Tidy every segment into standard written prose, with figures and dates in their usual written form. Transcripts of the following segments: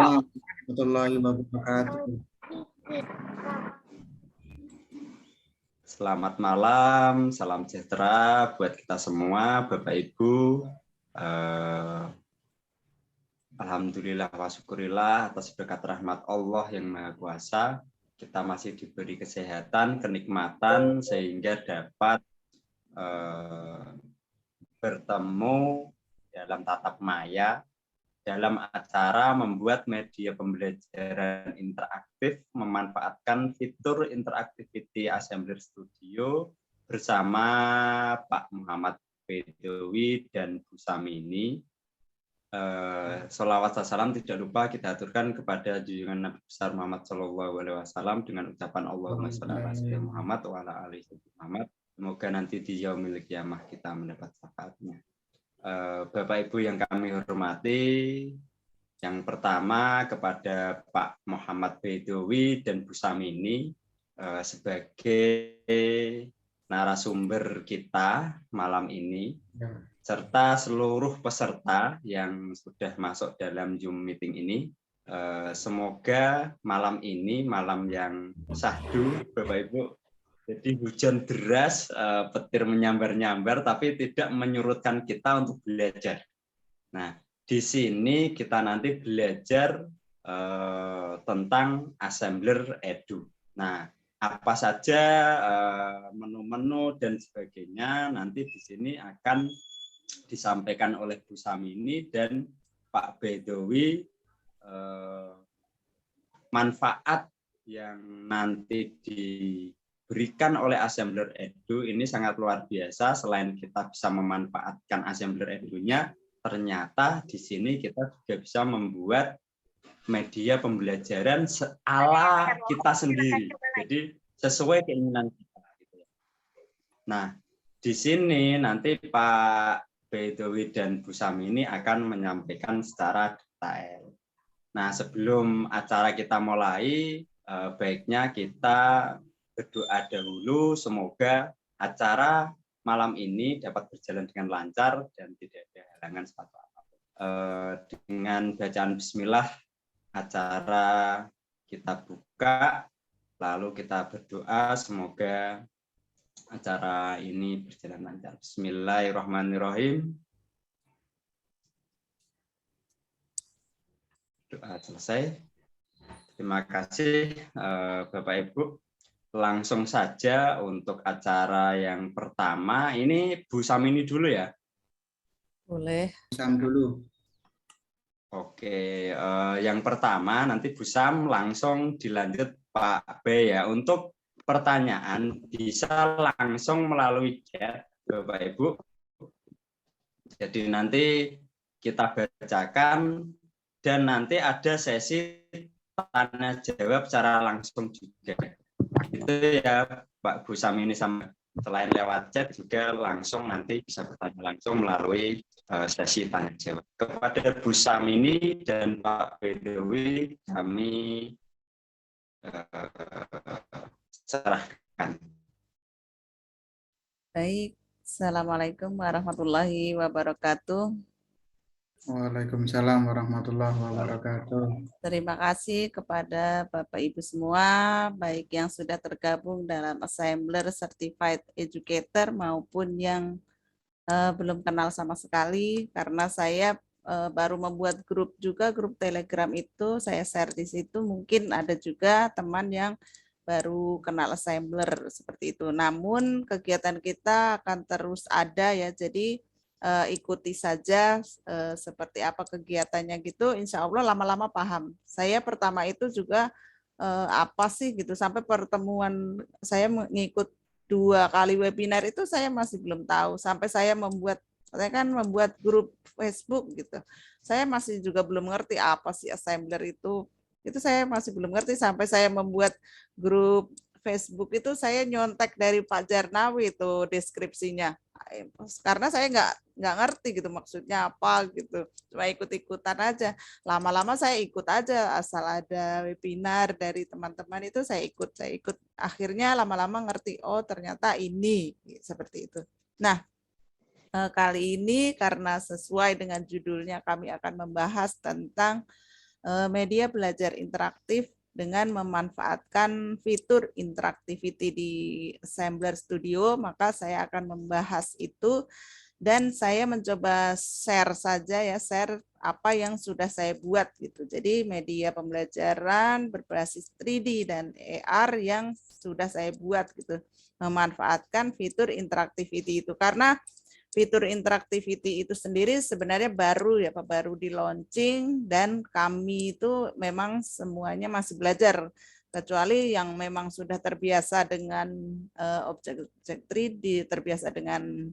warahmatullahi wabarakatuh. Selamat malam, salam sejahtera buat kita semua, Bapak Ibu. Alhamdulillah wa syukurillah atas berkat rahmat Allah yang Maha Kuasa. Kita masih diberi kesehatan, kenikmatan, sehingga dapat bertemu dalam tatap maya dalam acara membuat media pembelajaran interaktif memanfaatkan fitur Interactivity Assembler Studio bersama Pak Muhammad Bedowi dan Bu Samini. Sholawat salam tidak lupa kita aturkan kepada junjungan Nabi besar Muhammad Shallallahu Alaihi Wasallam dengan ucapan Allahumma sholli ala sayyidina Muhammad wa ala ali sayyidina Muhammad. Semoga nanti di yaumil qiyamah kita mendapat syafaatnya. Bapak Ibu yang kami hormati, yang pertama kepada Pak Muhammad Bedowi dan Bu Samini sebagai narasumber kita malam ini, serta seluruh peserta yang sudah masuk dalam Zoom meeting ini. Semoga malam ini malam yang syahdu, Bapak Ibu. Jadi hujan deras, petir menyambar-nyambar, tapi tidak menyurutkan kita untuk belajar. Nah, di sini kita nanti belajar tentang Assembler Edu. Nah, apa saja menu-menu dan sebagainya nanti di sini akan disampaikan oleh Bu Samini dan Pak Bedowi. Manfaat yang nanti diberikan oleh Assembler Edu ini sangat luar biasa. Selain kita bisa memanfaatkan Assembler Edu-nya, ternyata di sini kita juga bisa membuat media pembelajaran ala kita sendiri. Jadi sesuai keinginan kita. Nah, di sini nanti Pak Bedowi dan Bu Samini akan menyampaikan secara detail. Nah, sebelum acara kita mulai, baiknya kita berdoa dahulu, semoga acara malam ini dapat berjalan dengan lancar dan tidak ada halangan suatu apapun. Dengan bacaan bismillah, acara kita buka, lalu kita berdoa semoga acara ini berjalan lancar. Bismillahirrahmanirrahim. Doa selesai. Terima kasih Bapak Ibu. Langsung saja untuk acara yang pertama. Ini Bu Samini dulu ya? Boleh. Sam dulu. Oke, yang pertama nanti Bu Sam langsung dilanjut Pak B ya. Untuk pertanyaan bisa langsung melalui chat Bapak Ibu. Jadi nanti kita bacakan dan nanti ada sesi tanya jawab secara langsung juga. Itu ya Pak Bu Samini, sama selain lewat chat juga langsung nanti bisa bertanya langsung melalui sesi tanya jawab. Kepada Bu Samini dan Pak Bedowi kami serahkan. Baik, Assalamualaikum warahmatullahi wabarakatuh. Waalaikumsalam warahmatullahi wabarakatuh. Terima kasih kepada Bapak Ibu semua, baik yang sudah tergabung dalam Assembler Certified Educator maupun yang belum kenal sama sekali, karena saya baru membuat grup juga, grup Telegram itu saya share di situ. Mungkin ada juga teman yang baru kenal Assembler seperti itu. Namun kegiatan kita akan terus ada ya, jadi ikuti saja seperti apa kegiatannya gitu, insya Allah lama-lama paham. Saya pertama itu juga apa sih gitu, sampai pertemuan saya mengikut 2 kali webinar itu saya masih belum tahu, sampai saya kan membuat grup Facebook gitu. Saya masih juga belum ngerti apa sih Assembler itu saya masih belum ngerti, sampai saya membuat grup Facebook itu saya nyontek dari Pak Jarnawi itu deskripsinya, karena saya nggak ngerti gitu maksudnya apa gitu, cuma ikut-ikutan aja. Lama-lama saya ikut aja, asal ada webinar dari teman-teman itu saya ikut. Akhirnya lama-lama ngerti, oh ternyata ini seperti itu. Nah, kali ini karena sesuai dengan judulnya kami akan membahas tentang media belajar interaktif dengan memanfaatkan fitur interactivity di Assembler Studio, maka saya akan membahas itu dan saya mencoba share saja ya, share apa yang sudah saya buat gitu. Jadi media pembelajaran berbasis 3D dan AR yang sudah saya buat gitu, memanfaatkan fitur interactivity itu karena fitur interactivity itu sendiri sebenarnya baru ya Pak, baru di launching dan kami itu memang semuanya masih belajar kecuali yang memang sudah terbiasa dengan objek-objek 3D, terbiasa dengan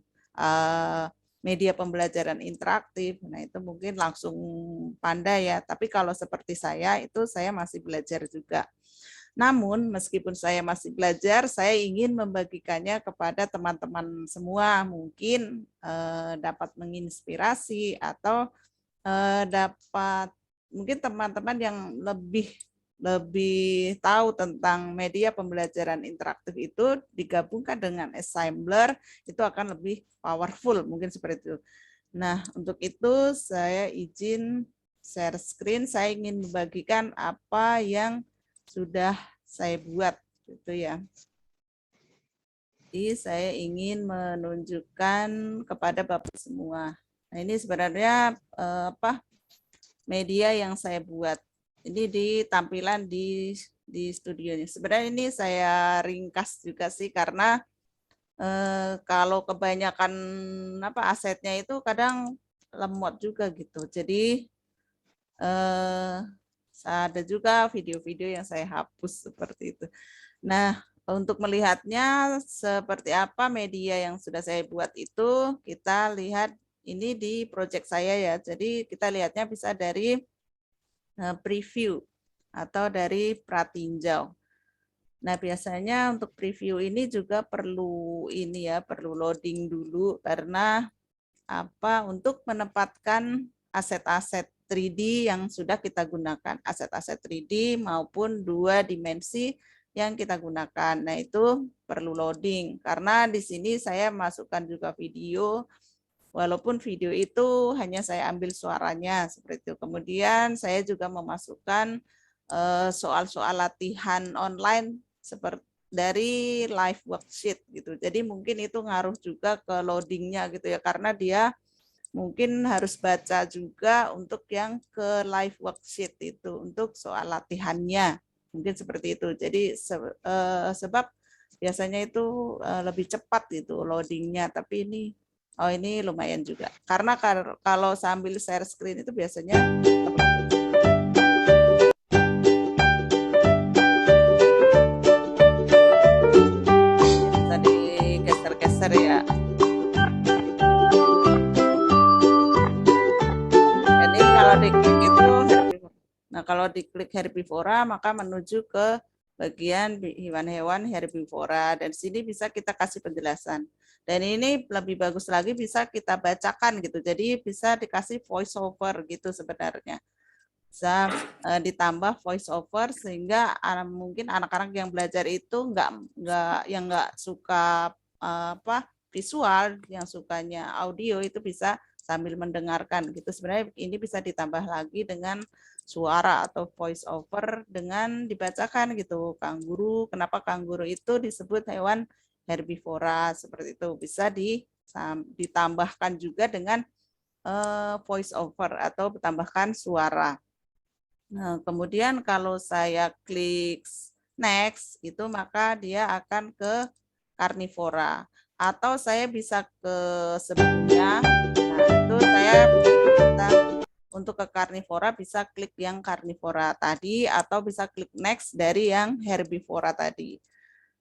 media pembelajaran interaktif. Nah, itu mungkin langsung pandai ya. Tapi kalau seperti saya itu saya masih belajar juga. Namun, meskipun saya masih belajar, saya ingin membagikannya kepada teman-teman semua. Mungkin dapat menginspirasi atau dapat mungkin teman-teman yang lebih tahu tentang media pembelajaran interaktif itu digabungkan dengan Assembler itu akan lebih powerful, mungkin seperti itu. Nah, untuk itu saya izin share screen. Saya ingin membagikan apa yang sudah saya buat gitu ya. Jadi saya ingin menunjukkan kepada Bapak semua. Nah, ini sebenarnya media yang saya buat. Ini di tampilan di studionya. Sebenarnya ini saya ringkas juga sih karena kalau kebanyakan asetnya itu kadang lemot juga gitu. Jadi ada juga video-video yang saya hapus seperti itu. Nah, untuk melihatnya seperti apa media yang sudah saya buat itu, kita lihat ini di project saya ya. Jadi kita lihatnya bisa dari preview atau dari pratinjau. Nah, biasanya untuk preview ini juga perlu perlu loading dulu karena untuk menempatkan aset-aset 3D yang sudah kita gunakan, aset-aset 3D maupun 2 dimensi yang kita gunakan. Nah, itu perlu loading karena di sini saya masukkan juga video. Walaupun video itu hanya saya ambil suaranya seperti itu. Kemudian saya juga memasukkan soal-soal latihan online seperti dari live worksheet gitu. Jadi mungkin itu ngaruh juga ke loadingnya gitu ya, karena dia mungkin harus baca juga untuk yang ke live worksheet itu untuk soal latihannya. Mungkin seperti itu. Jadi sebab biasanya itu lebih cepat itu loadingnya, tapi ini ini lumayan juga. Karena kalau sambil share screen itu biasanya bisa digeser-geser ya. Jadi kalau diklik itu nah kalau diklik herbivora maka menuju ke bagian hewan-hewan herbivora dan sini bisa kita kasih penjelasan. Dan ini lebih bagus lagi bisa kita bacakan gitu. Jadi bisa dikasih voice over gitu sebenarnya. Bisa ditambah voice over sehingga mungkin anak-anak yang belajar itu nggak suka visual, yang sukanya audio itu bisa sambil mendengarkan gitu. Sebenarnya ini bisa ditambah lagi dengan suara atau voice over dengan dibacakan gitu. Kanguru, kenapa kanguru itu disebut hewan herbivora seperti itu, bisa ditambahkan juga dengan voice over atau ditambahkan suara. Nah, kemudian kalau saya klik next itu maka dia akan ke karnivora atau saya bisa ke sebelumnya. Nah, itu saya bisa untuk ke karnivora bisa klik yang karnivora tadi atau bisa klik next dari yang herbivora tadi.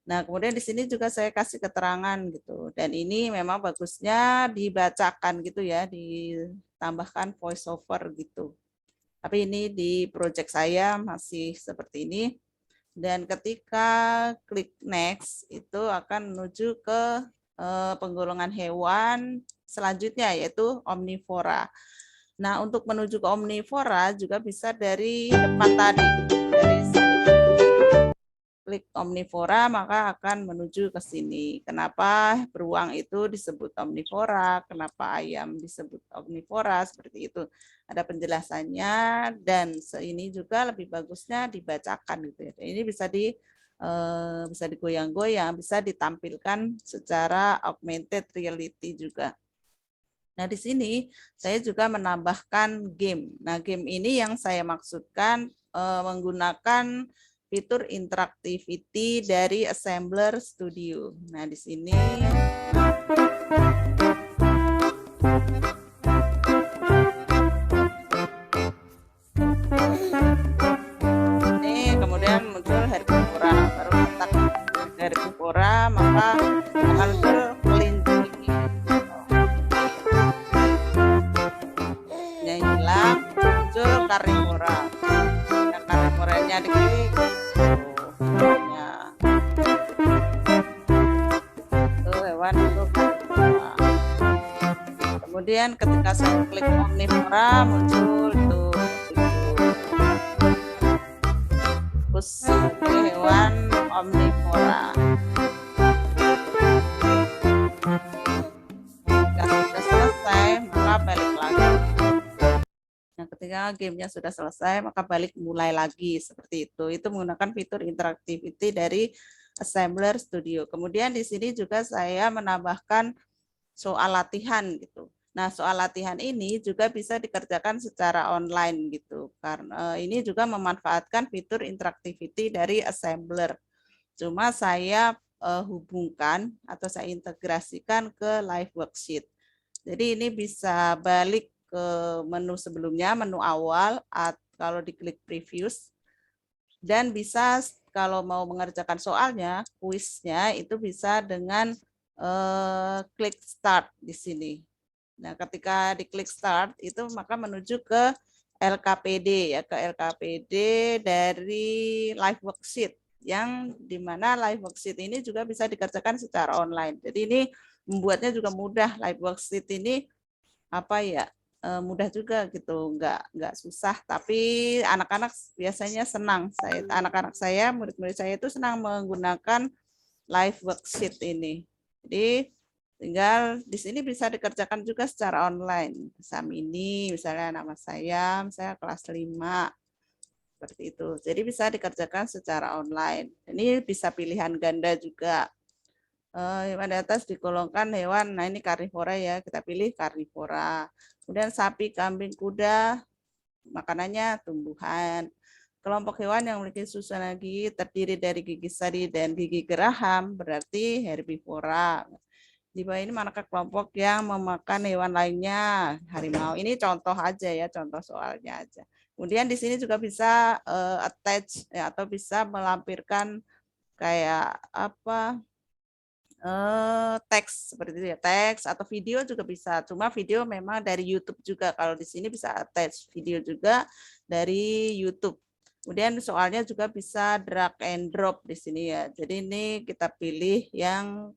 Nah, kemudian di sini juga saya kasih keterangan gitu. Dan ini memang bagusnya dibacakan gitu ya, ditambahkan voice over gitu. Tapi ini di project saya masih seperti ini. Dan ketika klik next itu akan menuju ke penggolongan hewan selanjutnya yaitu omnivora. Nah, untuk menuju ke omnivora juga bisa dari depan tadi, dari sini. klik omnivora, maka akan menuju ke sini. Kenapa beruang itu disebut omnivora, kenapa ayam disebut omnivora, seperti itu. Ada penjelasannya, dan ini juga lebih bagusnya dibacakan gitu ya. Ini bisa digoyang-goyang, bisa ditampilkan secara augmented reality juga. Nah, di sini saya juga menambahkan game. Nah, game ini yang saya maksudkan menggunakan fitur interactivity dari Assembler Studio. Nah, di sini ini kemudian muncul herbivora, baru letak herbivora, maka akan muncul kelinci. Yang hilang muncul karnivora. Nah, karnivoranya diklik. Itu hewan itu karnivora. Kemudian ketika saya klik omnivora muncul itu hewan omnivora. Jika sudah selesai maka balik lagi. Nah, ketika gamenya sudah selesai maka balik mulai lagi seperti itu. Itu menggunakan fitur interactivity dari Assembler Studio. Kemudian di sini juga saya menambahkan soal latihan gitu. Nah, soal latihan ini juga bisa dikerjakan secara online gitu. Karena ini juga memanfaatkan fitur interactivity dari Assembler. Cuma saya hubungkan atau saya integrasikan ke live worksheet. Jadi ini bisa balik ke menu sebelumnya, menu awal, kalau diklik previous, dan bisa kalau mau mengerjakan soalnya, kuisnya itu bisa dengan klik start di sini. Nah, ketika diklik start itu maka menuju ke LKPD ya, ke LKPD dari live worksheet, yang dimana live worksheet ini juga bisa dikerjakan secara online. Jadi ini membuatnya juga mudah. Live worksheet ini apa ya, mudah juga gitu, nggak susah, tapi anak-anak biasanya senang. Anak-anak saya, murid-murid saya itu senang menggunakan live worksheet ini. Jadi tinggal di sini bisa dikerjakan juga secara online. Samini, misalnya nama saya kelas 5, seperti itu. Jadi bisa dikerjakan secara online. Ini bisa pilihan ganda juga. Hewan di atas digolongkan hewan, nah ini karnivora ya, kita pilih karnivora. Kemudian sapi, kambing, kuda, makanannya tumbuhan. Kelompok hewan yang memiliki susunan gigi terdiri dari gigi sari dan gigi geraham berarti herbivora. Di bawah ini manakah kelompok yang memakan hewan lainnya? Harimau. Ini contoh aja ya, contoh soalnya aja. Kemudian di sini juga bisa attach ya, atau bisa melampirkan kayak apa, teks seperti itu ya, teks atau video juga bisa. Cuma video memang dari YouTube juga. Kalau di sini bisa attach video juga dari YouTube. Kemudian soalnya juga bisa drag and drop di sini ya. Jadi ini kita pilih yang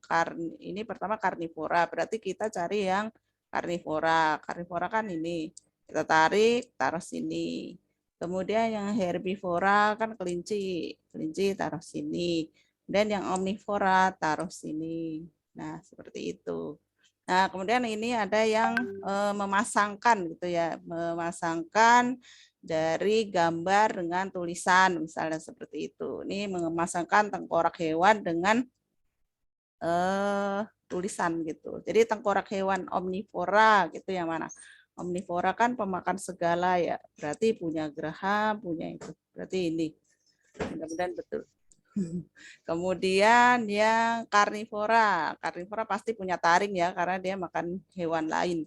ini pertama karnivora. Berarti kita cari yang karnivora. Karnivora kan ini. Kita tarik, taruh sini. Kemudian yang herbivora kan kelinci. Kelinci taruh sini. Dan yang omnivora taruh sini. Nah, seperti itu. Nah, kemudian ini ada yang memasangkan gitu ya, memasangkan dari gambar dengan tulisan, misalnya seperti itu. Ini memasangkan tengkorak hewan dengan tulisan gitu. Jadi tengkorak hewan omnivora gitu yang mana? Omnivora kan pemakan segala ya, berarti punya geraham, punya itu. Berarti ini. Mudah-mudahan betul. Kemudian yang karnivora. Karnivora pasti punya taring ya, karena dia makan hewan lain.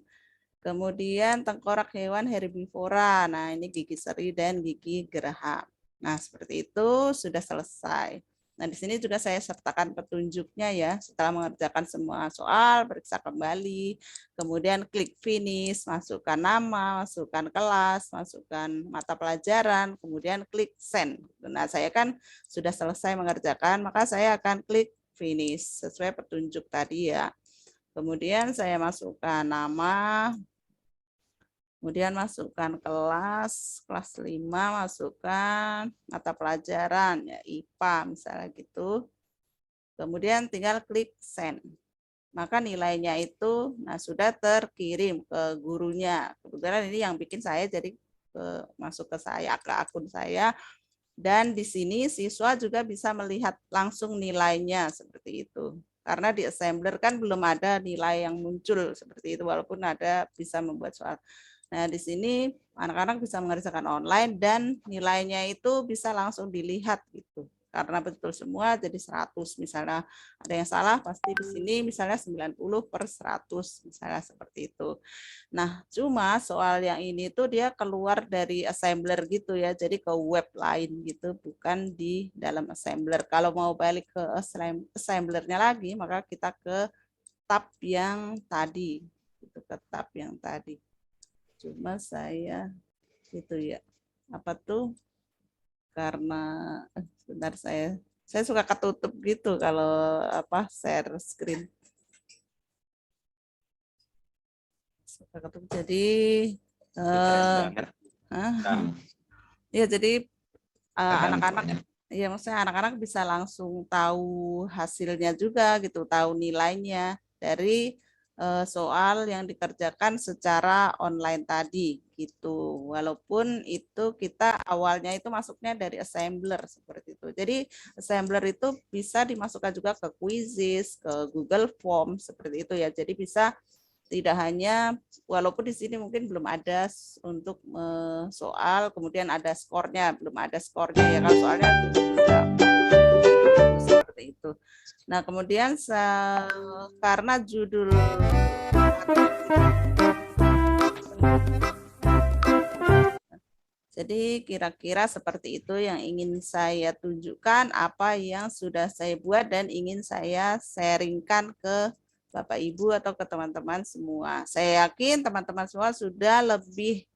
Kemudian tengkorak hewan herbivora. Nah, ini gigi seri dan gigi geraham. Nah, seperti itu sudah selesai. Nah, di sini juga saya sertakan petunjuknya ya. Setelah mengerjakan semua soal, periksa kembali. Kemudian klik finish, masukkan nama, masukkan kelas, masukkan mata pelajaran, kemudian klik send. Nah, saya kan sudah selesai mengerjakan, maka saya akan klik finish sesuai petunjuk tadi ya. Kemudian saya masukkan nama, Kemudian masukkan kelas 5, masukkan mata pelajaran, ya IPA misalnya gitu. Kemudian tinggal klik send. Maka nilainya itu sudah terkirim ke gurunya. Kebetulan ini yang bikin saya jadi masuk ke akun saya. Dan di sini siswa juga bisa melihat langsung nilainya seperti itu. Karena di assembler kan belum ada nilai yang muncul seperti itu, walaupun ada bisa membuat soal. Nah, di sini anak-anak bisa mengerjakan online dan nilainya itu bisa langsung dilihat gitu. Karena betul semua jadi 100 misalnya. Ada yang salah pasti di sini misalnya 90/100 misalnya seperti itu. Nah, cuma soal yang ini tuh dia keluar dari assembler gitu ya. Jadi ke web lain gitu, bukan di dalam assembler. Kalau mau balik ke assemblernya lagi, maka kita ke tab yang tadi. Itu ke tab yang tadi. Cuma saya gitu ya. Apa tuh? Karena sebentar saya suka ketutup gitu kalau apa share screen. Suka ketutup. Jadi ya jadi anak-anak ya maksudnya anak-anak bisa langsung tahu hasilnya juga gitu, tahu nilainya dari soal yang dikerjakan secara online tadi gitu. Walaupun itu kita awalnya itu masuknya dari assembler seperti itu. Jadi assembler itu bisa dimasukkan juga ke Quizzes, ke Google Form seperti itu ya. Jadi bisa tidak hanya walaupun di sini mungkin belum ada untuk soal, kemudian ada skornya, belum ada skornya ya kalau soalnya bisa seperti itu. Nah, kemudian karena judul jadi kira-kira seperti itu yang ingin saya tunjukkan, apa yang sudah saya buat dan ingin saya sharingkan ke Bapak Ibu atau ke teman-teman semua. Saya yakin teman-teman semua sudah lebih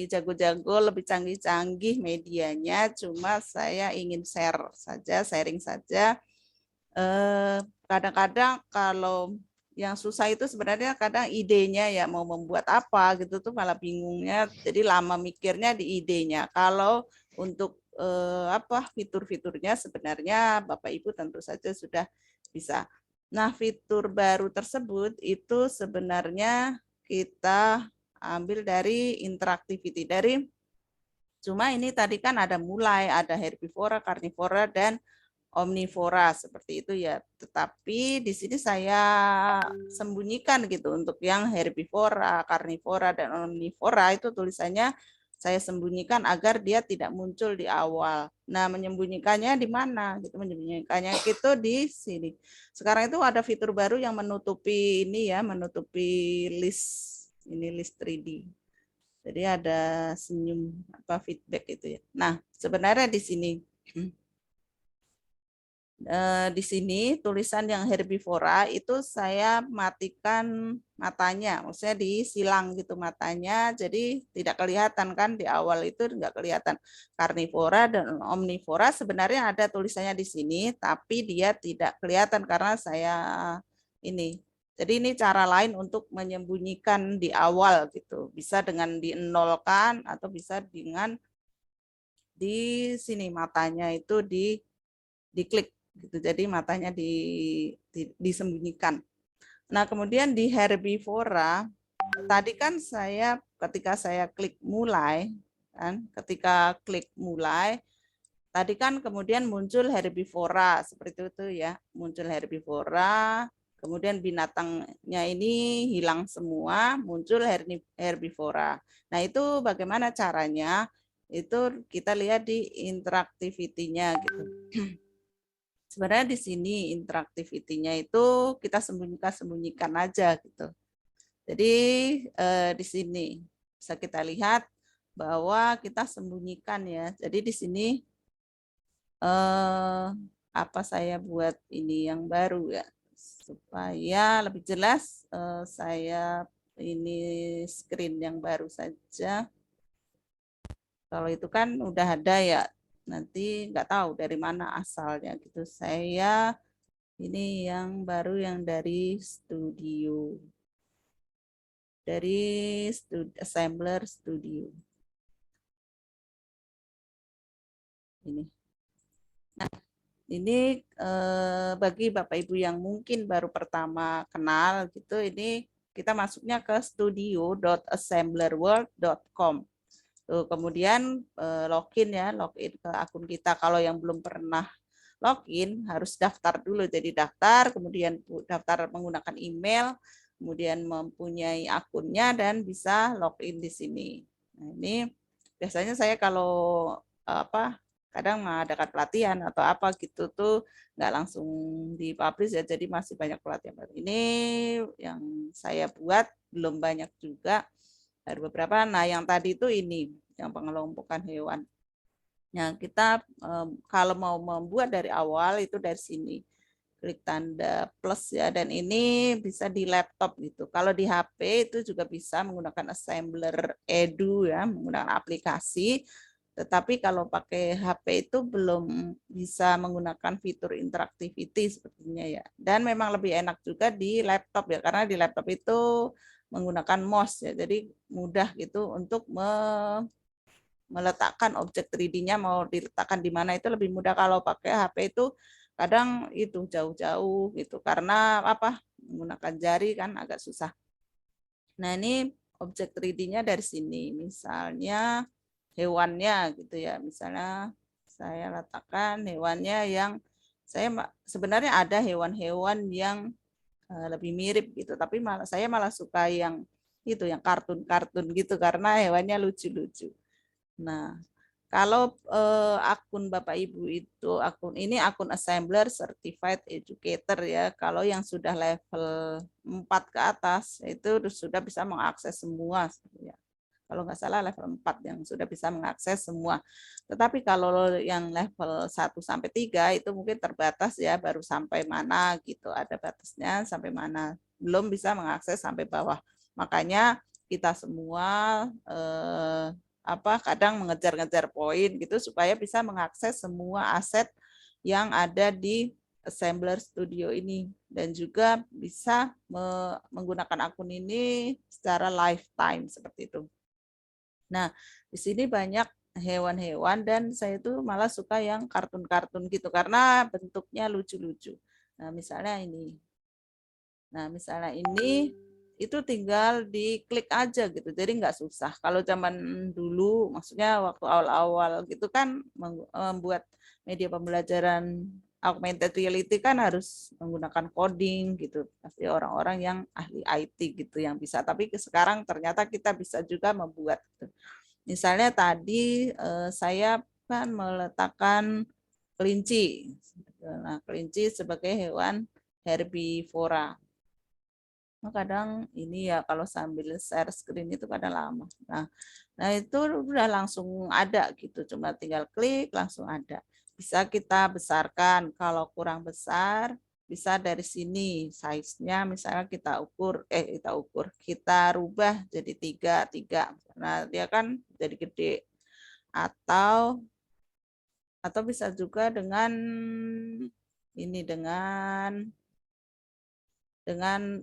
jago-jago, lebih canggih-canggih medianya. Cuma saya ingin share saja, sharing saja. Kadang-kadang kalau yang susah itu sebenarnya kadang idenya ya mau membuat apa gitu tuh malah bingungnya. Jadi lama mikirnya di idenya. Kalau untuk apa fitur-fiturnya sebenarnya Bapak Ibu tentu saja sudah bisa. Nah, fitur baru tersebut itu sebenarnya kita ambil dari interactivity. Cuma ini tadi kan ada mulai, ada herbivora, karnivora, dan omnivora seperti itu ya. Tetapi di sini saya sembunyikan gitu untuk yang herbivora, karnivora, dan omnivora itu tulisannya saya sembunyikan agar dia tidak muncul di awal. Nah, menyembunyikannya di mana? Gitu, menyembunyikannya itu di sini. Sekarang itu ada fitur baru yang menutupi ini ya, menutupi list ini list 3D. Jadi ada senyum apa feedback itu ya. Nah, sebenarnya di sini di sini tulisan yang herbivora itu saya matikan matanya, maksudnya disilang gitu matanya, jadi tidak kelihatan kan di awal itu nggak kelihatan. Karnivora dan omnivora sebenarnya ada tulisannya di sini, tapi dia tidak kelihatan karena saya ini. Jadi ini cara lain untuk menyembunyikan di awal gitu, bisa dengan dienolkan atau bisa dengan di sini matanya itu diklik gitu. Jadi matanya disembunyikan. Nah, kemudian di herbivora tadi kan saya ketika saya klik mulai kan, ketika klik mulai tadi kan kemudian muncul herbivora seperti itu ya, muncul herbivora, kemudian binatangnya ini hilang semua, muncul herbivora. Nah, itu bagaimana caranya? Itu kita lihat di interactivity-nya gitu. Sebenarnya di sini interactivity-nya itu kita sembunyikan aja gitu. Jadi di sini bisa kita lihat bahwa kita sembunyikan ya. Jadi di sini apa saya buat ini yang baru ya supaya lebih jelas. Saya ini screen yang baru saja. Kalau itu kan udah ada ya. Nanti nggak tahu dari mana asalnya gitu. Saya ini yang baru yang dari studio. dari Assembler Studio. Ini. Nah, ini bagi Bapak Ibu yang mungkin baru pertama kenal gitu, ini kita masuknya ke studio.assemblerworld.com. Tuh, kemudian login ke akun kita. Kalau yang belum pernah login harus daftar dulu. Jadi daftar, kemudian daftar menggunakan email, kemudian mempunyai akunnya dan bisa login di sini. Nah, ini biasanya saya kalau kadang mengadakan pelatihan atau apa gitu tuh nggak langsung dipublish ya, jadi masih banyak pelatihan. Ini yang saya buat belum banyak juga, ada beberapa. Nah, yang tadi itu ini yang pengelompokan hewan. Nah, kita kalau mau membuat dari awal itu dari sini. Klik tanda plus ya, dan ini bisa di laptop gitu. Kalau di HP itu juga bisa menggunakan Assembler Edu ya, menggunakan aplikasi. Tetapi kalau pakai HP itu belum bisa menggunakan fitur interactivity sepertinya ya. Dan memang lebih enak juga di laptop ya, karena di laptop itu menggunakan mouse ya. Jadi mudah gitu untuk meletakkan objek 3D-nya, mau diletakkan di mana itu lebih mudah. Kalau pakai HP itu kadang itu jauh-jauh gitu, karena menggunakan jari kan agak susah. Nah, ini objek 3D-nya dari sini, misalnya hewannya gitu ya, misalnya saya letakkan hewannya yang sebenarnya ada hewan-hewan yang lebih mirip gitu, tapi saya malah suka yang itu, yang kartun-kartun gitu, karena hewannya lucu-lucu. Nah, kalau akun Bapak Ibu itu akun Assembler Certified Educator ya. Kalau yang sudah level 4 ke atas itu sudah bisa mengakses semua ya. Kalau nggak salah level 4 yang sudah bisa mengakses semua. Tetapi kalau yang level 1 sampai 3 itu mungkin terbatas ya, baru sampai mana gitu, ada batasnya sampai mana. Belum bisa mengakses sampai bawah. Makanya kita semua kadang mengejar-ngejar poin gitu supaya bisa mengakses semua aset yang ada di Assembler Studio ini, dan juga bisa menggunakan akun ini secara lifetime seperti itu. Nah, di sini banyak hewan-hewan dan saya itu malah suka yang kartun-kartun gitu karena bentuknya lucu-lucu. Nah, misalnya ini. Nah, misalnya ini itu tinggal diklik aja gitu, jadi nggak susah. Kalau zaman dulu, maksudnya waktu awal-awal gitu kan membuat media pembelajaran augmented reality kan harus menggunakan coding gitu, pasti orang-orang yang ahli IT gitu yang bisa. Tapi sekarang ternyata kita bisa juga membuat. Gitu. Misalnya tadi saya kan meletakkan kelinci. Nah, kelinci sebagai hewan herbivora. Kadang ini ya kalau sambil share screen itu kadang lama. Nah itu udah langsung ada gitu, cuma tinggal klik langsung ada. Bisa kita besarkan, kalau kurang besar bisa dari sini size-nya, misalnya kita rubah jadi 3. Nah dia kan jadi gede. Atau bisa juga dengan ini dengan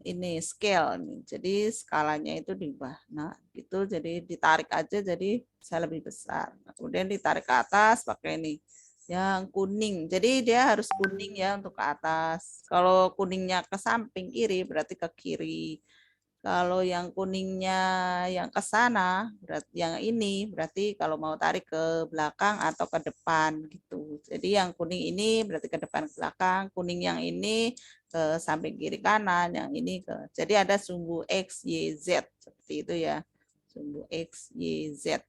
ini scale nih. Jadi skalanya itu diubah. Nah, gitu jadi ditarik aja jadi bisa lebih besar. Nah, kemudian ditarik ke atas pakai ini yang kuning. Jadi dia harus kuning ya untuk ke atas. Kalau kuningnya ke samping kiri berarti ke kiri. Kalau yang kuningnya yang ke sana, berarti yang ini berarti kalau mau tarik ke belakang atau ke depan gitu. Jadi yang kuning ini berarti ke depan ke belakang, kuning yang ini ke samping kiri kanan, yang ini ke. Jadi ada sumbu X, Y, Z seperti itu ya. Sumbu X, Y, Z.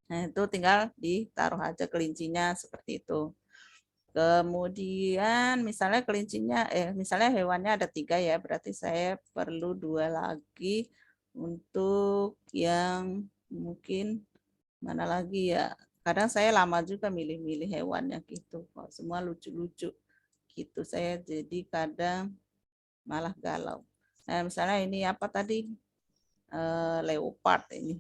Nah, itu tinggal ditaruh aja kelincinya seperti itu. Kemudian misalnya misalnya hewannya ada 3 ya, berarti saya perlu 2 lagi untuk yang mungkin mana lagi ya. Kadang saya lama juga milih-milih hewannya gitu, kok semua lucu-lucu gitu. Saya jadi kadang malah galau. Nah, misalnya ini apa tadi? Leopard ini.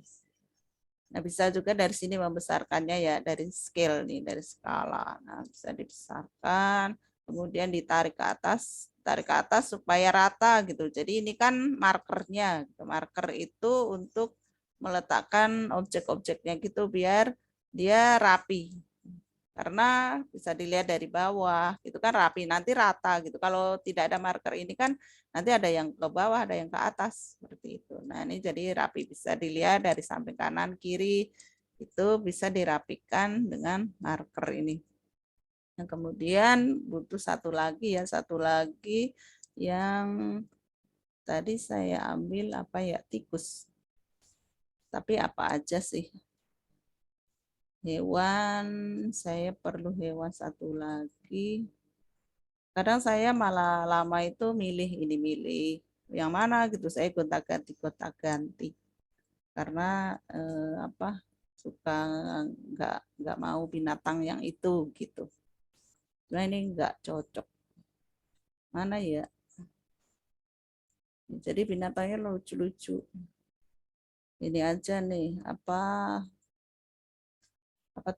Nah, bisa juga dari sini membesarkannya ya, dari scale nih, dari skala. Nah, bisa dibesarkan, kemudian ditarik ke atas supaya rata gitu. Jadi ini kan markernya. Marker itu untuk meletakkan objek-objeknya gitu biar dia rapi. Karena bisa dilihat dari bawah, itu kan rapi, nanti rata gitu. Kalau tidak ada marker ini kan nanti ada yang ke bawah, ada yang ke atas seperti itu. Nah, ini jadi rapi, bisa dilihat dari samping kanan kiri itu bisa dirapikan dengan marker ini. Yang kemudian butuh satu lagi ya, satu lagi yang tadi saya ambil apa ya, tikus. Tapi apa aja sih? Hewan, saya perlu hewan satu lagi. Kadang saya malah lama itu milih yang mana gitu. Saya gonta-ganti karena apa suka nggak mau binatang yang itu gitu. Nah ini nggak cocok. Mana ya? Jadi binatangnya lucu-lucu. Ini aja nih apa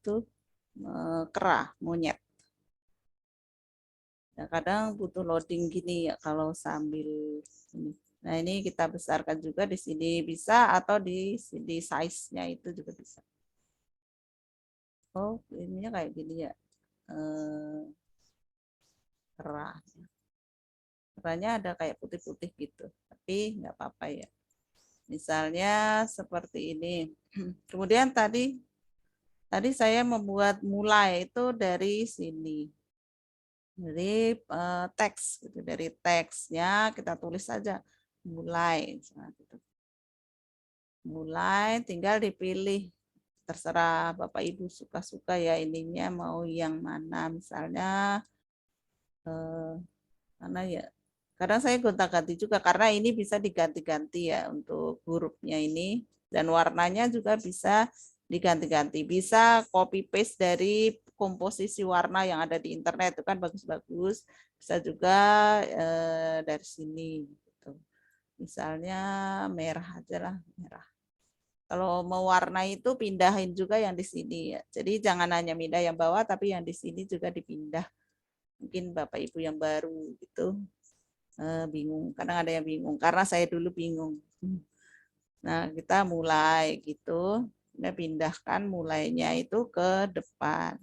tuh kera monyet. Ya, kadang butuh loading gini ya kalau sambil ini. Nah, ini kita besarkan juga di sini bisa atau di size-nya itu juga bisa. Oh, ininya kayak gini ya. Kera. Keranya ada kayak putih-putih gitu. Tapi nggak apa-apa ya. Misalnya seperti ini. Kemudian tadi saya membuat mulai itu dari sini. Dari teks gitu, dari teksnya kita tulis saja mulai gitu. Mulai tinggal dipilih, terserah Bapak Ibu suka-suka ya ininya mau yang mana, misalnya mana ya, kadang saya gonta-ganti juga karena ini bisa diganti-ganti ya untuk hurufnya ini, dan warnanya juga bisa diganti-ganti, bisa copy paste dari komposisi warna yang ada di internet itu kan bagus-bagus, bisa juga dari sini gitu. Misalnya merah aja lah, merah. Kalau mau warna itu pindahin juga yang di sini ya. Jadi jangan hanya pindah yang bawah tapi yang di sini juga dipindah. Mungkin Bapak Ibu yang baru gitu bingung. Kadang ada yang bingung karena saya dulu bingung. Nah, kita mulai gitu. Kita pindahkan mulainya itu ke depan.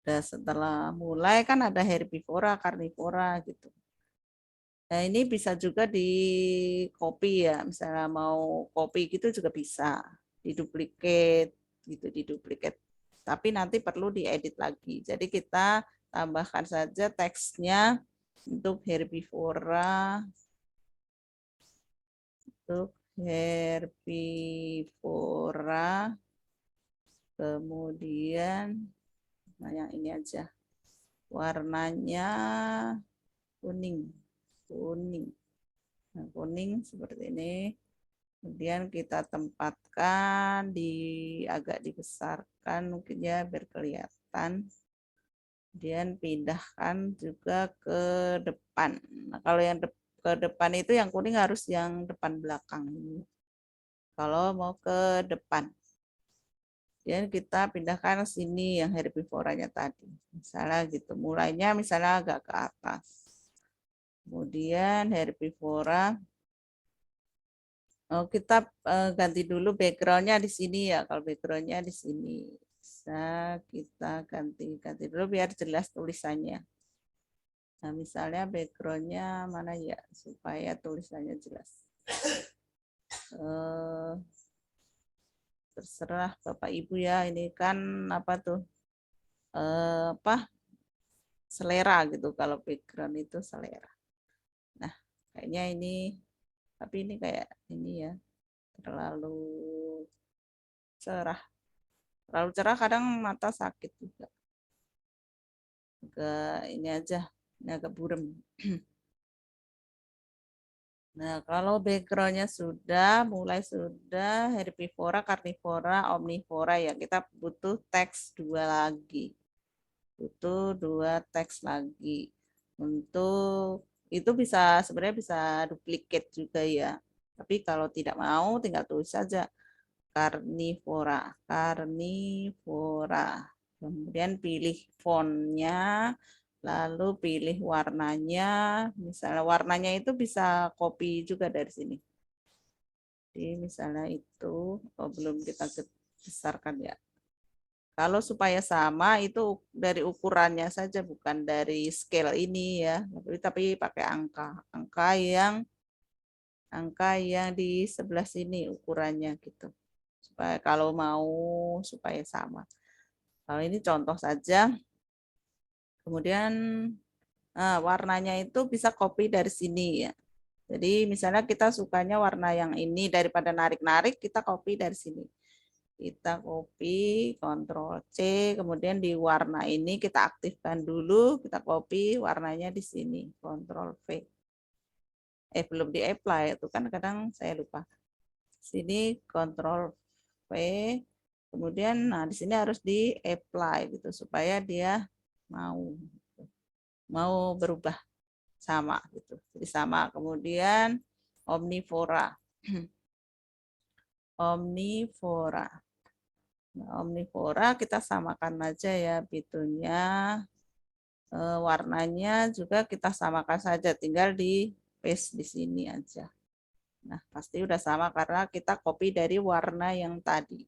Dan setelah mulai kan ada herbivora, karnivora gitu. Nah, ini bisa juga di copy ya. Misalnya mau copy gitu juga bisa. Diduplikat gitu, diduplikat. Tapi nanti perlu diedit lagi. Jadi kita tambahkan saja teksnya untuk herbivora. Untuk herbivora. Kemudian nah yang ini aja. Warnanya kuning. Nah, kuning seperti ini. Kemudian kita tempatkan agak dibesarkan mungkin ya biar kelihatan. Kemudian pindahkan juga ke depan. Nah, kalau yang ke depan itu yang kuning harus yang depan belakang ini. Kalau mau ke depan. Dan kita pindahkan sini yang herbivoranya tadi. Misalnya gitu. Mulainya misalnya agak ke atas. Kemudian herbivora. Oh, kita ganti dulu backgroundnya di sini ya. Kalau backgroundnya di sini bisa kita ganti dulu biar jelas tulisannya. Nah, misalnya backgroundnya mana ya supaya tulisannya jelas. Terserah Bapak Ibu ya. Ini kan apa tuh? Selera gitu. Kalau background itu selera. Nah, kayaknya ini. Tapi ini kayak ini ya, terlalu cerah. Terlalu cerah kadang mata sakit juga. Agak ini aja, ini agak burem. Nah, kalau backgroundnya sudah, mulai sudah, herbivora, karnivora, omnivora ya, kita butuh teks 2 lagi. Butuh 2 teks lagi. Untuk itu bisa sebenarnya bisa duplikat juga ya. Tapi kalau tidak mau tinggal tulis saja karnivora. Kemudian pilih fontnya, lalu pilih warnanya. Misalnya warnanya itu bisa copy juga dari sini. Jadi misalnya itu, belum kita besarkan ya. Kalau supaya sama itu dari ukurannya saja, bukan dari scale ini ya, tapi pakai angka yang di sebelah sini ukurannya gitu. Supaya kalau mau supaya sama. Kalau ini contoh saja. Kemudian warnanya itu bisa copy dari sini ya. Jadi misalnya kita sukanya warna yang ini, daripada narik-narik kita copy dari sini. Kita copy, Ctrl C, kemudian di warna ini kita aktifkan dulu, kita copy warnanya di sini, Ctrl V. Belum di apply, itu kan kadang saya lupa. Sini Ctrl V, kemudian nah di sini harus di apply gitu supaya dia mau berubah sama gitu. Jadi sama. Kemudian omnivora. Omnivora. Nah, omnivora kita samakan aja ya bitunya, warnanya juga kita samakan saja, tinggal di paste di sini aja. Nah, pasti udah sama karena kita copy dari warna yang tadi.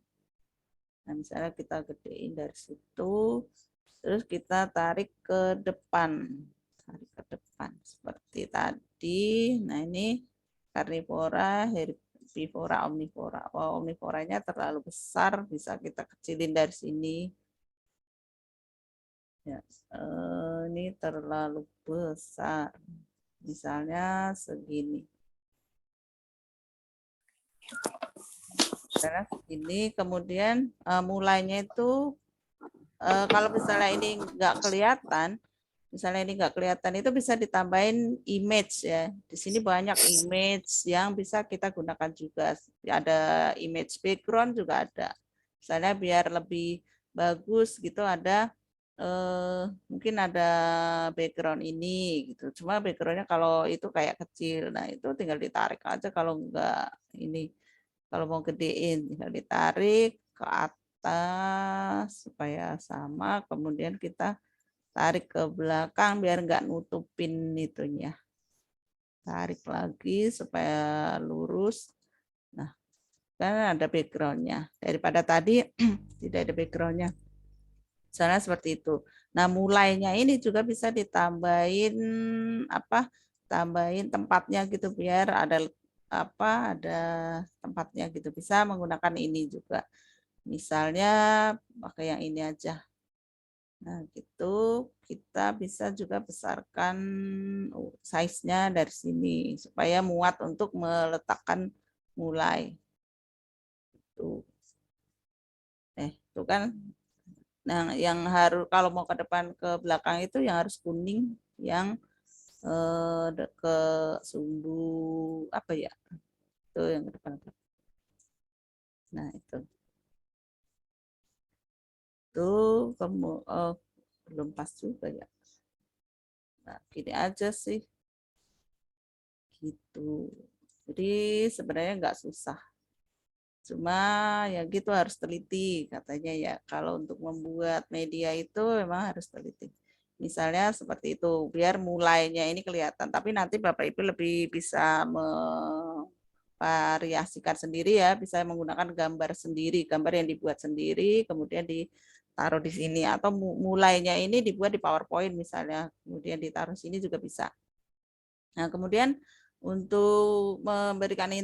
Nah, misalnya kita gedein dari situ, terus kita tarik ke depan. Tarik ke depan seperti tadi. Nah, ini karnivora, herbivora, omnivora. Omnivoranya terlalu besar, bisa kita kecilin dari sini. Ya, ini terlalu besar. Misalnya segini. Misalnya segini, kemudian mulainya itu kalau misalnya ini nggak kelihatan, itu bisa ditambahin image ya. Di sini banyak image yang bisa kita gunakan juga. Ada image background juga ada. Misalnya biar lebih bagus gitu ada mungkin ada background ini gitu. Cuma backgroundnya kalau itu kayak kecil, nah itu tinggal ditarik aja kalau enggak ini. Kalau mau gedein tinggal ditarik ke atas supaya sama, kemudian kita tarik ke belakang biar nggak nutupin itunya. Tarik lagi supaya lurus. Nah, kan ada backgroundnya. Daripada tadi tidak ada backgroundnya. Misalnya seperti itu. Nah, mulainya ini juga bisa ditambahin apa? Tambahin tempatnya gitu biar ada ada tempatnya gitu. Bisa menggunakan ini juga. Misalnya pakai yang ini aja. Nah, gitu kita bisa juga besarkan size-nya dari sini supaya muat untuk meletakkan mulai. Itu kan. Nah, yang harus kalau mau ke depan ke belakang itu yang harus kuning, yang ke sumbu apa ya? Itu yang ke depan. Nah, itu. Kamu belum pas juga ya. Nah, gini aja sih. Gitu. Jadi sebenarnya nggak susah. Cuma ya gitu harus teliti katanya ya. Kalau untuk membuat media itu memang harus teliti. Misalnya seperti itu, biar mulainya ini kelihatan. Tapi nanti Bapak Ibu lebih bisa memvariasikan sendiri ya, bisa menggunakan gambar sendiri, gambar yang dibuat sendiri, kemudian ditaruh di sini. Atau mulainya ini dibuat di PowerPoint misalnya, kemudian ditaruh sini juga bisa. Nah, kemudian untuk memberikan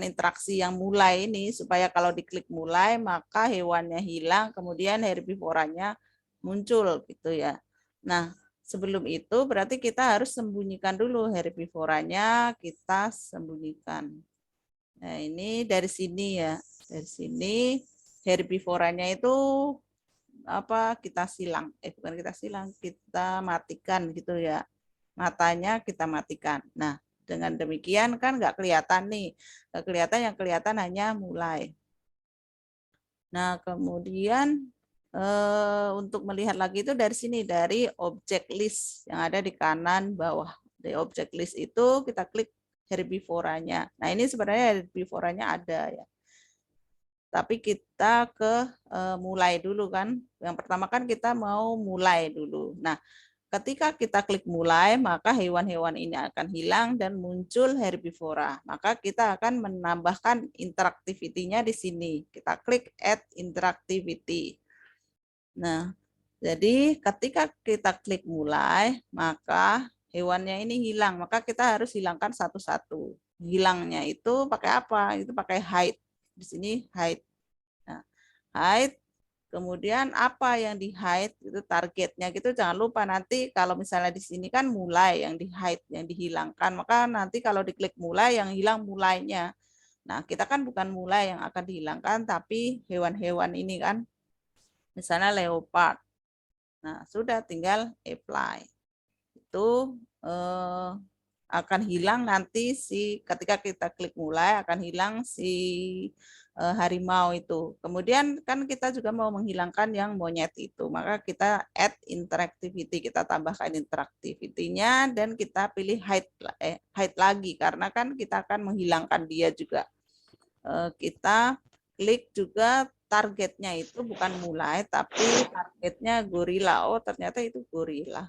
interaksi yang mulai ini supaya kalau diklik mulai maka hewannya hilang, kemudian herbivoranya muncul gitu ya. Nah, sebelum itu berarti kita harus sembunyikan dulu herbivoranya, kita sembunyikan. Nah, ini dari sini ya. Dari sini herbivoranya itu kita silang, bukan kita silang, kita matikan gitu ya. Matanya kita matikan. Nah, dengan demikian kan nggak kelihatan nih. Nggak kelihatan, yang kelihatan hanya mulai. Nah, kemudian untuk melihat lagi itu dari sini, dari object list yang ada di kanan bawah. Di object list itu kita klik herbivoranya. Nah, ini sebenarnya herbivoranya ada ya. tapi kita ke mulai dulu kan. Yang pertama kan kita mau mulai dulu. Nah, ketika kita klik mulai, maka hewan-hewan ini akan hilang dan muncul herbivora. Maka kita akan menambahkan interactivity-nya di sini. Kita klik add interactivity. Nah, jadi ketika kita klik mulai, maka hewannya ini hilang. Maka kita harus hilangkan satu-satu. Hilangnya itu pakai apa? Itu pakai hide. Di sini hide. Nah, hide. Kemudian apa yang di hide itu targetnya gitu, jangan lupa nanti kalau misalnya di sini kan mulai yang di hide, yang dihilangkan, maka nanti kalau diklik mulai yang hilang mulainya. Nah, kita kan bukan mulai yang akan dihilangkan tapi hewan-hewan ini kan, misalnya leopard. Nah, sudah tinggal apply. Itu akan hilang nanti ketika kita klik mulai akan hilang si harimau itu. Kemudian kan kita juga mau menghilangkan yang monyet itu. Maka kita add interactivity, kita tambahkan interactivity-nya dan kita pilih hide lagi karena kan kita akan menghilangkan dia juga. Kita klik juga targetnya itu bukan mulai tapi targetnya gorila. Oh, ternyata itu gorila.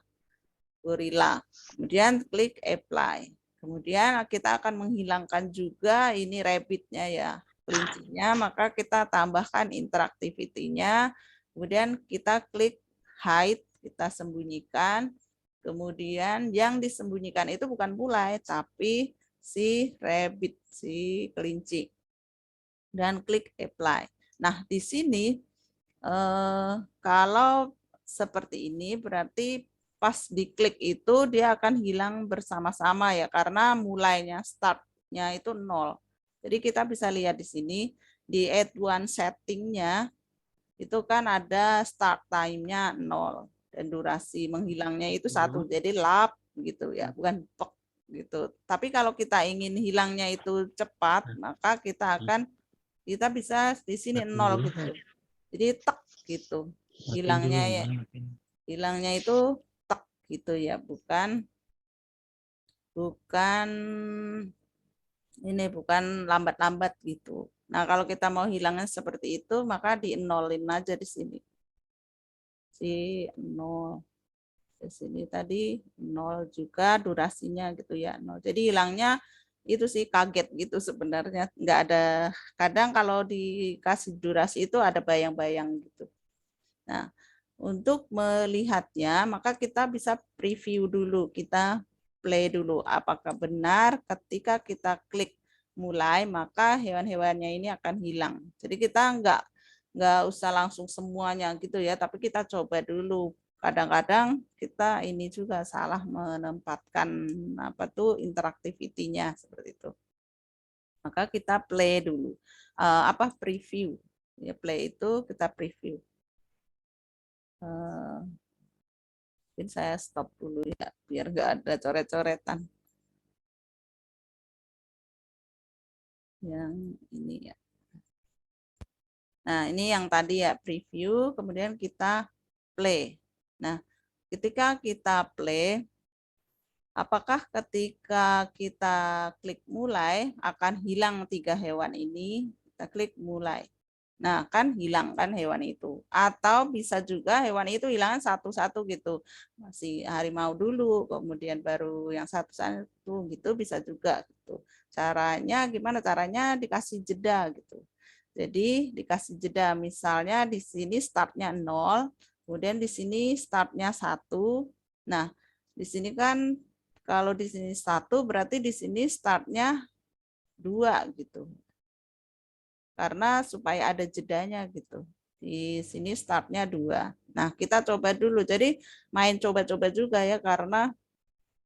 Kemudian klik apply. Kemudian kita akan menghilangkan juga ini rabbitnya ya, kelincinya, maka kita tambahkan interactivity-nya. Kemudian kita klik hide, kita sembunyikan. Kemudian yang disembunyikan itu bukan mulai, tapi si rabbit, si kelinci. Dan klik apply. Nah, di sini kalau seperti ini berarti pas diklik itu dia akan hilang bersama-sama ya karena mulainya startnya itu 0. Jadi kita bisa lihat di sini di add one settingnya itu kan ada start time-nya 0 dan durasi menghilangnya itu 1. Jadi lap gitu ya, bukan pek gitu. Tapi kalau kita ingin hilangnya itu cepat, maka kita bisa di sini 0 gitu. Jadi tek gitu. Hilangnya itu tek gitu ya, bukan ini bukan lambat-lambat gitu. Nah, kalau kita mau hilangnya seperti itu, maka di nolin aja di sini. Si 0. Di sini tadi 0 juga durasinya gitu ya. 0. Jadi hilangnya itu sih kaget gitu sebenarnya. Nggak ada, kadang kalau dikasih durasi itu ada bayang-bayang gitu. Nah, untuk melihatnya, maka kita bisa preview dulu, kita play dulu. Apakah benar ketika kita klik mulai, maka hewan-hewannya ini akan hilang. Jadi kita nggak usah langsung semuanya gitu ya, tapi kita coba dulu. Kadang-kadang kita ini juga salah menempatkan interactivity-nya seperti itu. Maka kita play dulu. Preview. Ya, play itu kita preview. Mungkin saya stop dulu ya, biar nggak ada coret-coretan. Yang ini ya. Nah, ini yang tadi ya, preview, kemudian kita play. Nah, ketika kita play, apakah ketika kita klik mulai, akan hilang 3 hewan ini? Kita klik mulai. Nah, kan hilang kan hewan itu. Atau bisa juga hewan itu hilangan satu-satu gitu. Masih harimau dulu, kemudian baru yang satu-satu gitu bisa juga gitu. Caranya gimana? Caranya dikasih jeda gitu. Jadi dikasih jeda misalnya di sini startnya 0, kemudian di sini startnya 1. Nah, di sini kan kalau di sini 1 berarti di sini startnya 2 gitu. Karena supaya ada jedanya gitu. Di sini startnya 2. Nah, kita coba dulu. Jadi main coba-coba juga ya, karena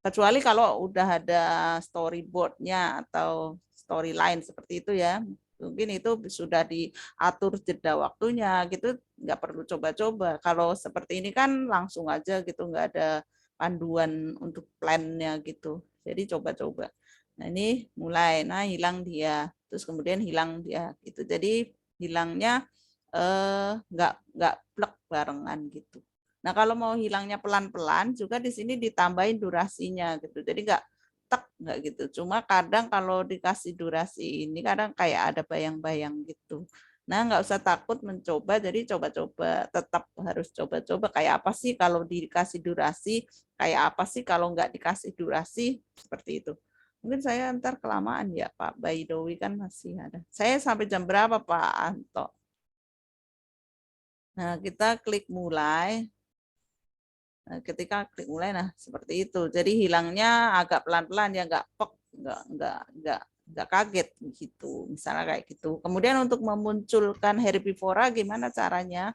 kecuali kalau udah ada storyboardnya atau storyline seperti itu ya, mungkin itu sudah diatur jeda waktunya gitu, nggak perlu coba-coba. Kalau seperti ini kan langsung aja gitu, nggak ada panduan untuk plannya gitu. Jadi coba-coba. Nah, ini mulai, nah hilang dia, terus kemudian hilang dia gitu. Jadi hilangnya nggak plek barengan gitu. Nah, kalau mau hilangnya pelan-pelan juga di sini ditambahin durasinya gitu. Jadi nggak gitu. Cuma kadang kalau dikasih durasi ini kadang kayak ada bayang-bayang gitu. Nah, nggak usah takut mencoba, jadi coba-coba, tetap harus coba-coba. Kayak apa sih kalau dikasih durasi, kayak apa sih kalau nggak dikasih durasi, seperti itu. Mungkin saya ntar kelamaan ya Pak, by the way kan masih ada. Saya sampai jam berapa Pak Anto? Nah, kita klik mulai. Nah, ketika klik mulai, nah seperti itu. Jadi hilangnya agak pelan-pelan ya, nggak pek, nggak kaget gitu. Misalnya kayak gitu. Kemudian untuk memunculkan herbivora gimana caranya?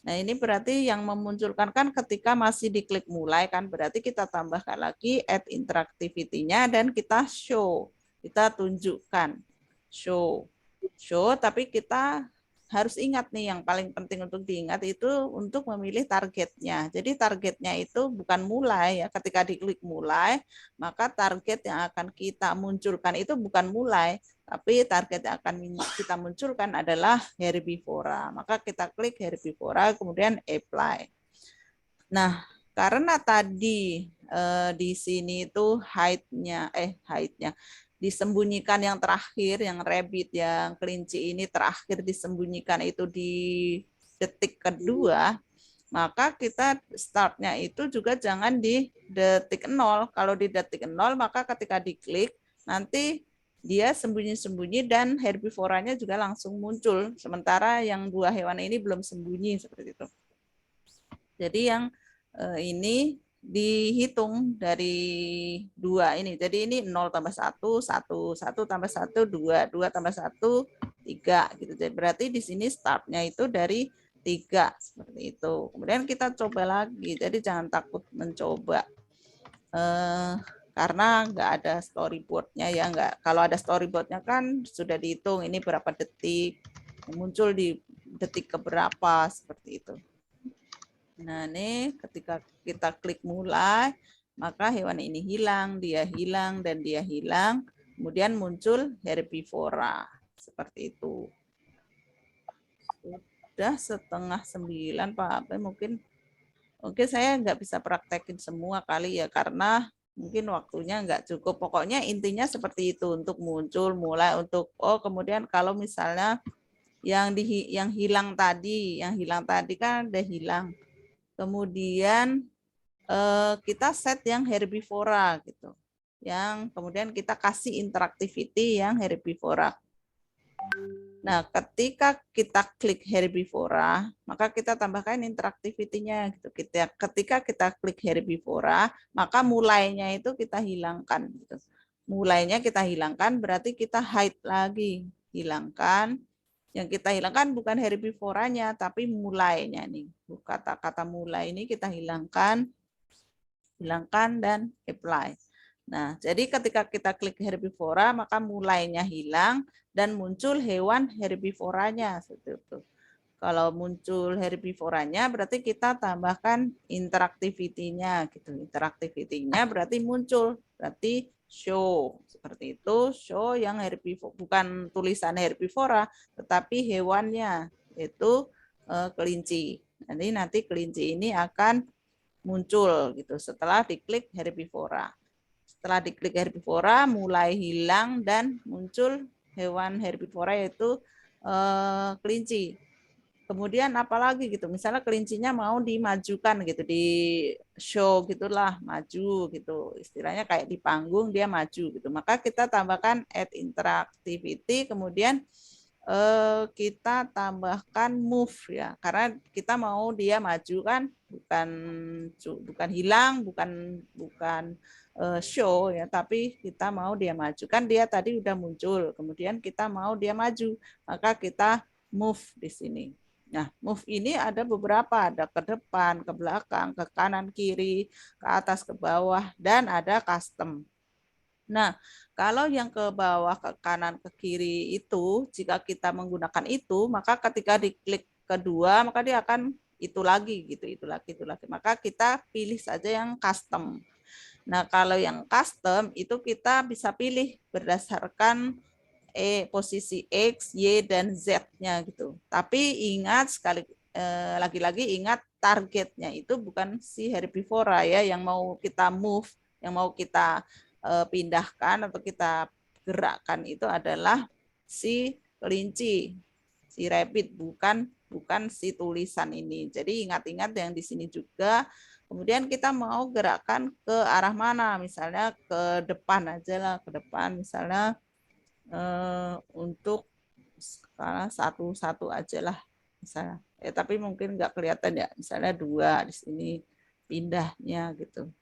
Nah ini berarti yang memunculkan kan ketika masih diklik mulai kan, berarti kita tambahkan lagi add interactivity-nya dan kita show, kita tunjukkan show, tapi kita harus ingat nih yang paling penting untuk diingat itu untuk memilih targetnya. Jadi targetnya itu bukan mulai ya, ketika diklik mulai, maka target yang akan kita munculkan itu bukan mulai, tapi target yang akan kita munculkan adalah herbivora. Maka kita klik herbivora, kemudian apply. Nah, karena tadi di sini itu height-nya disembunyikan yang terakhir, yang rabbit, yang kelinci ini terakhir disembunyikan itu di detik kedua, maka kita startnya itu juga jangan di detik 0. Kalau di detik 0, maka ketika diklik, nanti dia sembunyi-sembunyi dan herbivoranya juga langsung muncul. Sementara yang dua hewan ini belum sembunyi, seperti itu. Jadi yang ini dihitung dari 2 ini. Jadi ini 0 tambah 1, 1, 1 tambah 1, 2, 2 tambah 1, 3. Gitu. Jadi berarti di sini startnya itu dari 3. Seperti itu. Kemudian kita coba lagi. Jadi jangan takut mencoba. Karena nggak ada storyboardnya ya. Kalau ada storyboardnya kan sudah dihitung ini berapa detik. Muncul di detik keberapa. Seperti itu. Nah, ini ketika kita klik mulai, maka hewan ini hilang, dan dia hilang. Kemudian muncul herbivora. Seperti itu. Sudah 8:30 Pak Abe, mungkin saya nggak bisa praktekin semua kali ya, karena mungkin waktunya nggak cukup. Pokoknya intinya seperti itu, untuk muncul, mulai, untuk, kemudian kalau misalnya yang hilang tadi kan udah hilang. Kemudian kita set yang herbivora gitu. Yang kemudian kita kasih interactivity yang herbivora. Nah, ketika kita klik herbivora, maka kita tambahkan interactivity-nya gitu. Ketika kita klik herbivora, maka mulainya itu kita hilangkan gitu. Mulainya kita hilangkan berarti kita hide lagi, hilangkan. Yang kita hilangkan bukan herbivoranya, tapi mulainya nih. Kata-kata mulai ini kita hilangkan dan apply. Nah, jadi ketika kita klik herbivora, maka mulainya hilang dan muncul hewan herbivoranya. Seperti itu. Kalau muncul herbivoranya, berarti kita tambahkan interactivity-nya. Gitu. Interactivity-nya berarti muncul, berarti show. Seperti itu, show yang herbivora, bukan tulisan herbivora, tetapi hewannya, yaitu kelinci. Nanti kelinci ini akan muncul gitu setelah diklik herbivora. Setelah diklik herbivora mulai hilang dan muncul hewan herbivora yaitu kelinci. Kemudian apalagi gitu, misalnya kelincinya mau dimajukan gitu, di show gitulah, maju gitu, istilahnya kayak di panggung dia maju gitu. Maka kita tambahkan add interactivity, kemudian kita tambahkan move ya, karena kita mau dia maju kan, bukan hilang, bukan show ya, tapi kita mau dia maju kan, dia tadi udah muncul, kemudian kita mau dia maju, maka kita move di sini. Nah, move ini ada beberapa, ada ke depan, ke belakang, ke kanan, kiri, ke atas, ke bawah, dan ada custom. Nah, kalau yang ke bawah, ke kanan, ke kiri itu, jika kita menggunakan itu, maka ketika diklik kedua, maka dia akan itu lagi, gitu, itu lagi. Maka kita pilih saja yang custom. Nah, kalau yang custom itu kita bisa pilih berdasarkan posisi X, Y, dan Z-nya gitu. Tapi ingat lagi-lagi ingat targetnya itu bukan si herbivora ya, yang mau kita move, yang mau kita pindahkan atau kita gerakkan itu adalah si kelinci. si rapid, bukan si tulisan ini. Jadi ingat-ingat yang di sini juga. Kemudian kita mau gerakan ke arah mana? Misalnya ke depan aja lah, ke depan misalnya untuk skala 1 aja lah misalnya. Tapi mungkin nggak kelihatan ya, misalnya 2 di sini pindahnya gitu.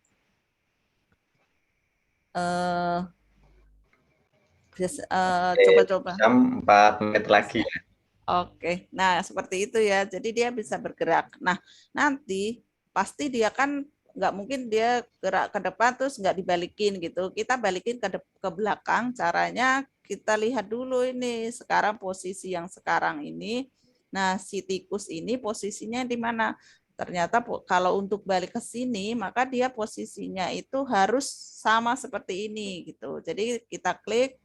Coba-coba. Jam 4 menit lagi. Oke, nah seperti itu ya. Jadi dia bisa bergerak. Nah nanti pasti dia kan nggak mungkin dia gerak ke depan terus nggak dibalikin gitu. Kita balikin ke belakang. Caranya kita lihat dulu ini sekarang posisi yang sekarang ini. Nah si tikus ini posisinya di mana? Ternyata kalau untuk balik ke sini maka dia posisinya itu harus sama seperti ini gitu. Jadi kita klik.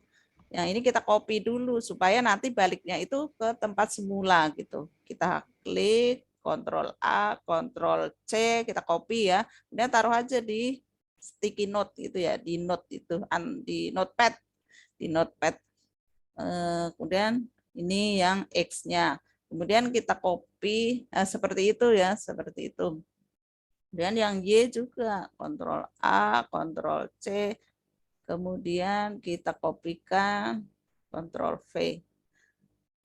Yang ini kita copy dulu supaya nanti baliknya itu ke tempat semula gitu. Kita klik, Ctrl A, Ctrl C, kita copy ya. Kemudian taruh aja di sticky note gitu ya, di note itu, di notepad, di notepad. Kemudian ini yang X-nya. Kemudian kita copy seperti itu ya, seperti itu. Kemudian yang Y juga, Ctrl A, Ctrl C, kemudian kita kopikan, Ctrl V.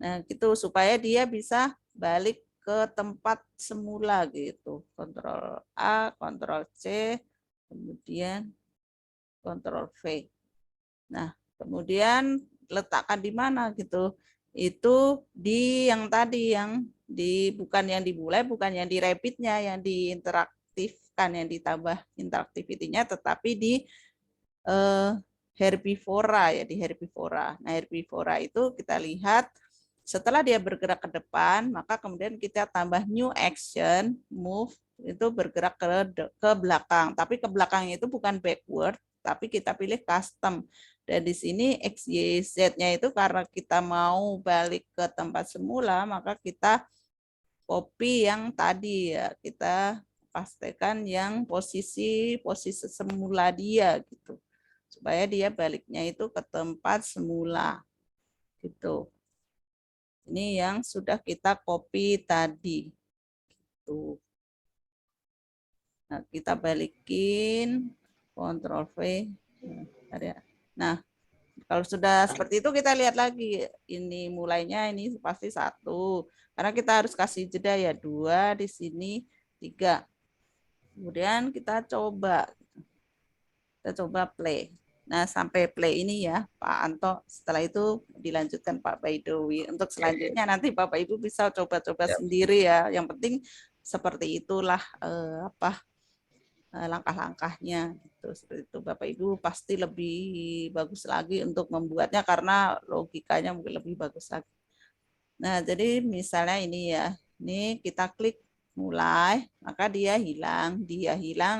Nah, gitu supaya dia bisa balik ke tempat semula gitu. Ctrl A, Ctrl C, kemudian Ctrl V. Nah, kemudian letakkan di mana gitu. Itu di yang tadi yang bukan yang dimulai, bukan yang di rapidnya, yang diinteraktifkan, yang ditambah interaktivitinya, tetapi di herbivora ya, di herbivora. Nah, herbivora itu kita lihat setelah dia bergerak ke depan, maka kemudian kita tambah new action, move, itu bergerak ke belakang. Tapi ke belakangnya itu bukan backward, tapi kita pilih custom. Dan di sini X, Y, Z-nya itu karena kita mau balik ke tempat semula, maka kita copy yang tadi ya, kita pastikan yang posisi semula dia gitu. Supaya dia baliknya itu ke tempat semula. Gitu. Ini yang sudah kita copy tadi. Gitu. Nah, kita balikin, Ctrl V. Nah, kalau sudah seperti itu kita lihat lagi. Ini mulainya ini pasti 1. Karena kita harus kasih jeda ya 2 di sini, 3. Kemudian kita coba play. Nah, sampai play ini ya, Pak Anto. Setelah itu dilanjutkan Pak Baidowi. Untuk selanjutnya nanti Bapak Ibu bisa coba-coba sendiri ya. Yang penting seperti itulah langkah-langkahnya. Gitu. Seperti itu Bapak Ibu pasti lebih bagus lagi untuk membuatnya karena logikanya mungkin lebih bagus lagi. Nah, jadi misalnya ini ya. Ini kita klik mulai, maka dia hilang,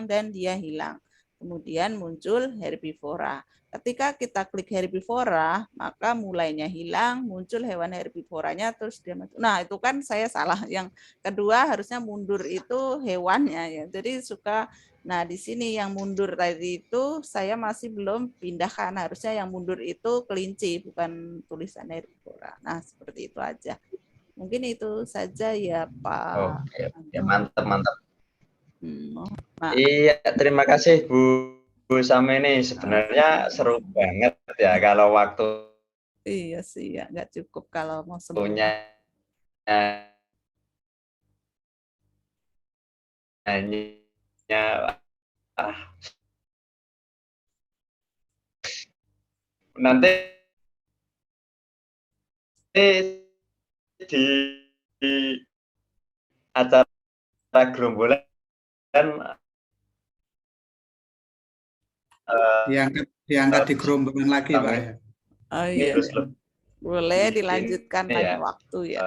dan dia hilang. Kemudian muncul herbivora. Ketika kita klik herbivora, maka mulainya hilang, muncul hewan herbivoranya, terus dia masuk. Nah, itu kan saya salah. Yang kedua harusnya mundur itu hewannya ya. Jadi nah di sini yang mundur tadi itu saya masih belum pindahkan. Harusnya yang mundur itu kelinci, bukan tulisan herbivora. Nah, seperti itu aja. Mungkin itu saja ya Pak. Oke, ya, mantap. Nah. Iya, terima kasih Bu Sameni. Sebenarnya seru banget ya kalau waktu. Iya sih ya, nggak cukup kalau mau semuanya. Nanti di acara gerombolan diangkat di gerombolan lagi Pak ya. Oh iya, boleh dilanjutkan lain waktu ya.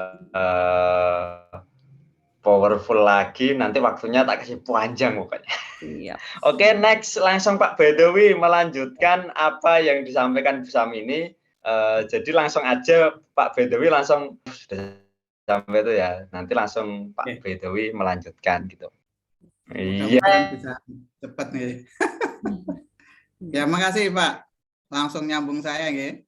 Powerful lagi, nanti waktunya tak kasih panjang pokoknya. Iya. Oke, next langsung Pak Baidowi melanjutkan apa yang disampaikan Bu Samini. Jadi langsung aja Pak Baidowi langsung sudah sampai itu ya. Nanti langsung Pak Baidowi melanjutkan gitu. Mudah-mudahan bisa cepat nih. Ya, makasih Pak. Langsung nyambung saya nggih.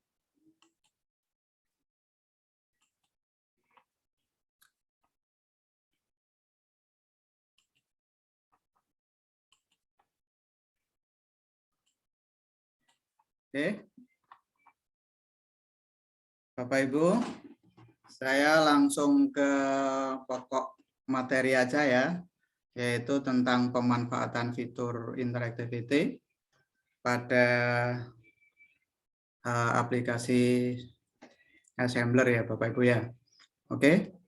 Oke. Bapak Ibu, saya langsung ke pokok materi aja ya, yaitu tentang pemanfaatan fitur interactivity pada aplikasi assembler ya Bapak Ibu ya. Oke.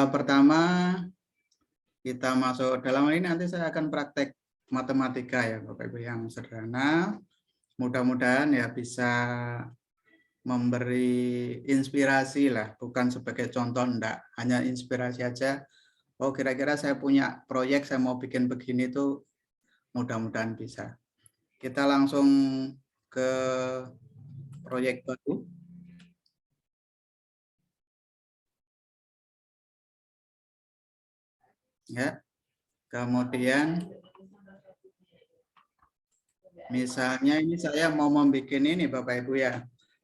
Pertama kita masuk dalam ini, nanti saya akan praktek matematika ya Bapak Ibu yang sederhana. Mudah-mudahan ya bisa memberi inspirasi lah, bukan sebagai contoh, enggak, hanya inspirasi aja. Oh, kira-kira saya punya proyek, saya mau bikin begini tuh, mudah-mudahan bisa. Kita langsung ke proyek baru. Ya. Kemudian misalnya ini saya mau membuat ini Bapak Ibu ya,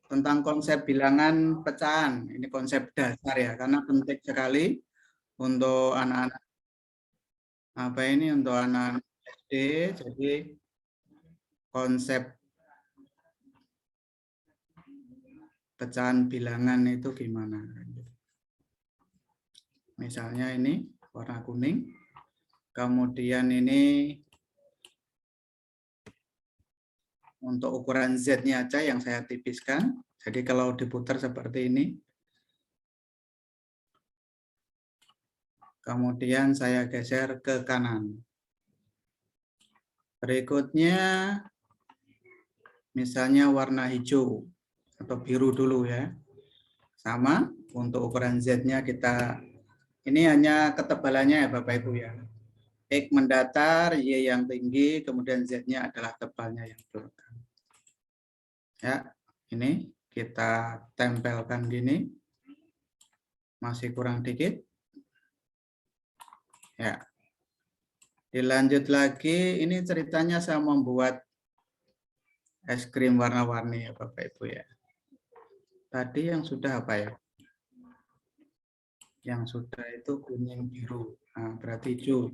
tentang konsep bilangan pecahan. Ini konsep dasar ya, karena penting sekali untuk anak-anak untuk anak-anak SD. Jadi konsep pecahan bilangan itu gimana? Misalnya ini warna kuning, kemudian ini untuk ukuran Z-nya aja yang saya tipiskan. Jadi kalau diputar seperti ini. Kemudian saya geser ke kanan. Berikutnya misalnya warna hijau atau biru dulu ya. Sama, untuk ukuran Z-nya kita, ini hanya ketebalannya ya Bapak Ibu ya. X mendatar, Y yang tinggi, kemudian Z-nya adalah tebalnya yang berurut. Ya, ini kita tempelkan gini. Masih kurang dikit. Ya. Dilanjut lagi, ini ceritanya saya membuat es krim warna-warni ya Bapak Ibu ya. Tadi yang sudah apa ya? Yang sudah itu kuning biru. Nah, berarti hijau.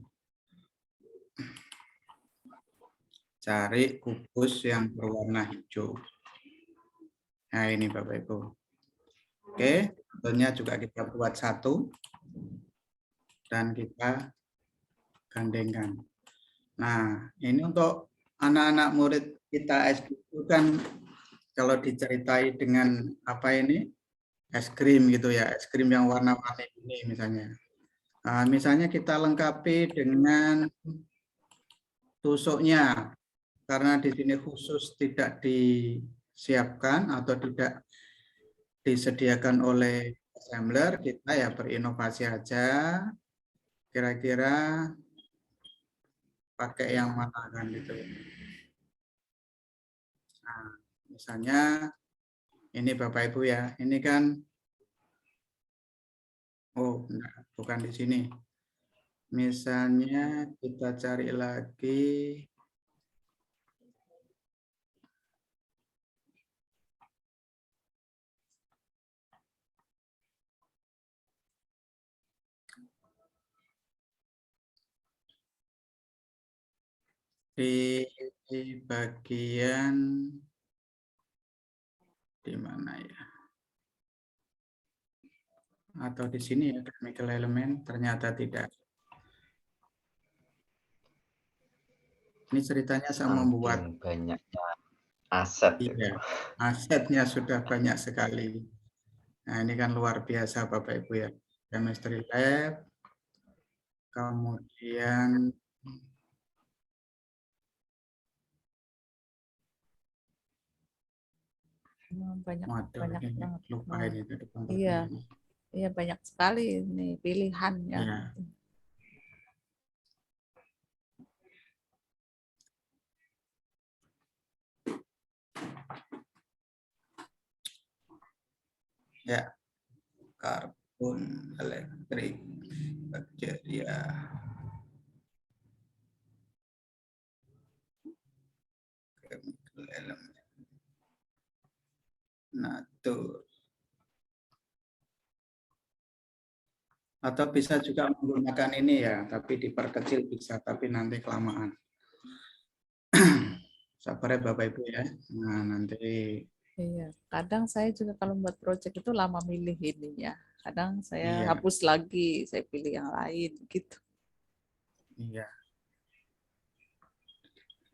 Cari kubus yang berwarna hijau. Nah, ini Bapak Ibu. Oke, tentunya juga kita buat satu. Dan kita gandengkan. Nah, ini untuk anak-anak murid kita SD itu kan kalau diceritai dengan apa ini? Es krim gitu ya, es krim yang warna-warni ini misalnya. Nah, misalnya kita lengkapi dengan tusuknya, karena di sini khusus tidak disiapkan atau tidak disediakan oleh assembler, kita ya berinovasi aja, kira-kira pakai yang mana kan gitu. Nah, misalnya ini Bapak Ibu ya, ini kan, oh enggak, bukan di sini. Misalnya kita cari lagi di bagian di mana ya? Atau di sini ya, chemical element, ternyata tidak. Ini ceritanya saya membuat banyaknya aset. ya, asetnya sudah banyak sekali. Nah, ini kan luar biasa Bapak Ibu ya. Chemistry lab, kemudian banyak waduh, ini banget. lupa ini ke depan. Iya banyak sekali nih pilihannya. Ya. Ya, karbon, elektrik, bakteria. Chemical element. Natur. Atau bisa juga menggunakan ini ya, tapi diperkecil bisa, tapi nanti kelamaan. Sabar ya Bapak Ibu ya. Nah, nanti Iya, kadang saya juga kalau buat project itu lama milih ininya. Kadang saya iya, hapus lagi, saya pilih yang lain gitu. iya.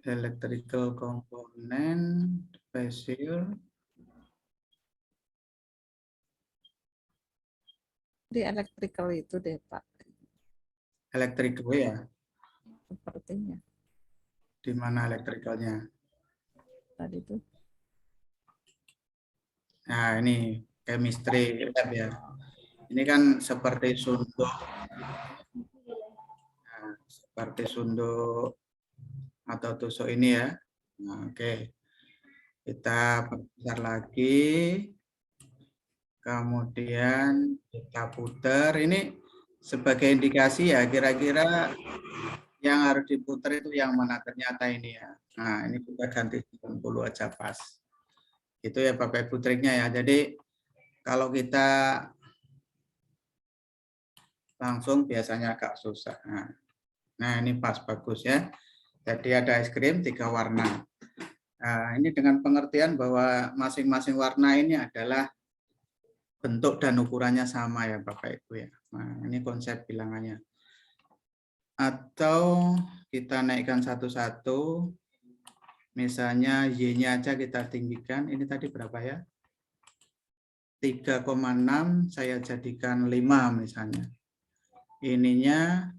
Electrical component, special. Di electrical itu deh Pak, Electrical ya. sepertinya Di mana electricalnya? tadi tuh. Nah, ini chemistry lab ya. Ini kan seperti sunduk. Nah, seperti sunduk atau tusuk ini ya. Nah, oke. Kita perbesar lagi. Kemudian kita putar. Ini sebagai indikasi ya, kira-kira yang harus diputar itu yang mana ternyata ini ya. Nah, ini kita ganti 90 aja pas. Itu ya Bapak Ibu triknya ya. Jadi kalau kita langsung biasanya agak susah. Nah, ini pas bagus ya. Jadi ada es krim 3 warna. Nah, ini dengan pengertian bahwa masing-masing warna ini adalah bentuk dan ukurannya sama ya Bapak Ibu ya. Nah, ini konsep bilangannya. Atau kita naikkan satu-satu. Misalnya Y-nya aja kita tinggikan. Ini tadi berapa ya? 3,6 saya jadikan 5 misalnya. Ininya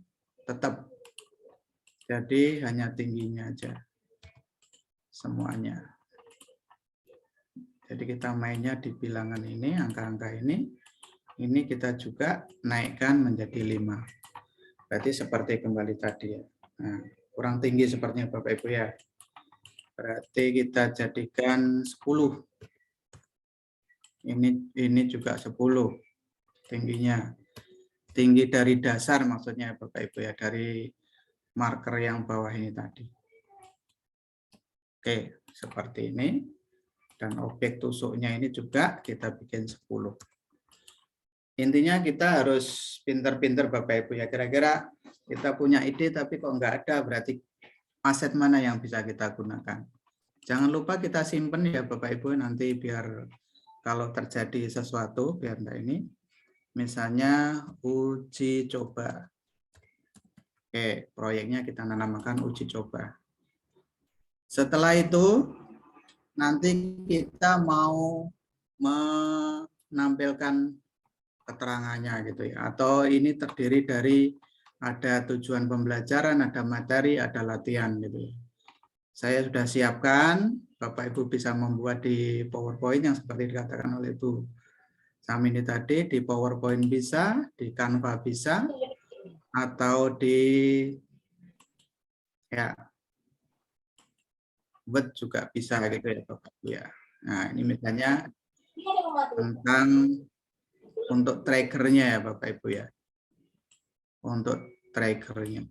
tetap. Jadi hanya tingginya aja. Semuanya. Jadi kita mainnya di bilangan ini, angka-angka ini. Ini kita juga naikkan menjadi 5. Berarti seperti kembali tadi ya. Nah, kurang tinggi sepertinya Bapak Ibu ya. Berarti kita jadikan 10. Ini juga 10 tingginya. Tinggi dari dasar maksudnya Bapak Ibu ya, dari marker yang bawah ini tadi. Oke, seperti ini. Dan objek tusuknya ini juga kita bikin 10. Intinya kita harus pinter-pinter Bapak Ibu ya. Kira-kira kita punya ide tapi kok nggak ada, berarti aset mana yang bisa kita gunakan. Jangan lupa kita simpen ya Bapak Ibu, nanti biar kalau terjadi sesuatu, biar enggak ini. Misalnya uji coba. Oke, proyeknya kita namakan uji coba. Setelah itu, nanti kita mau menampilkan keterangannya gitu ya. Atau ini terdiri dari ada tujuan pembelajaran, ada materi, ada latihan gitu ya. Saya sudah siapkan, Bapak Ibu bisa membuat di PowerPoint yang seperti dikatakan oleh Bu Samini tadi, di PowerPoint bisa, di Canva bisa, atau di ya Word juga bisa gitu ya Bapak Ibu ya. Nah, ini misalnya tentang untuk triggernya ya Bapak Ibu ya. Untuk triggernya.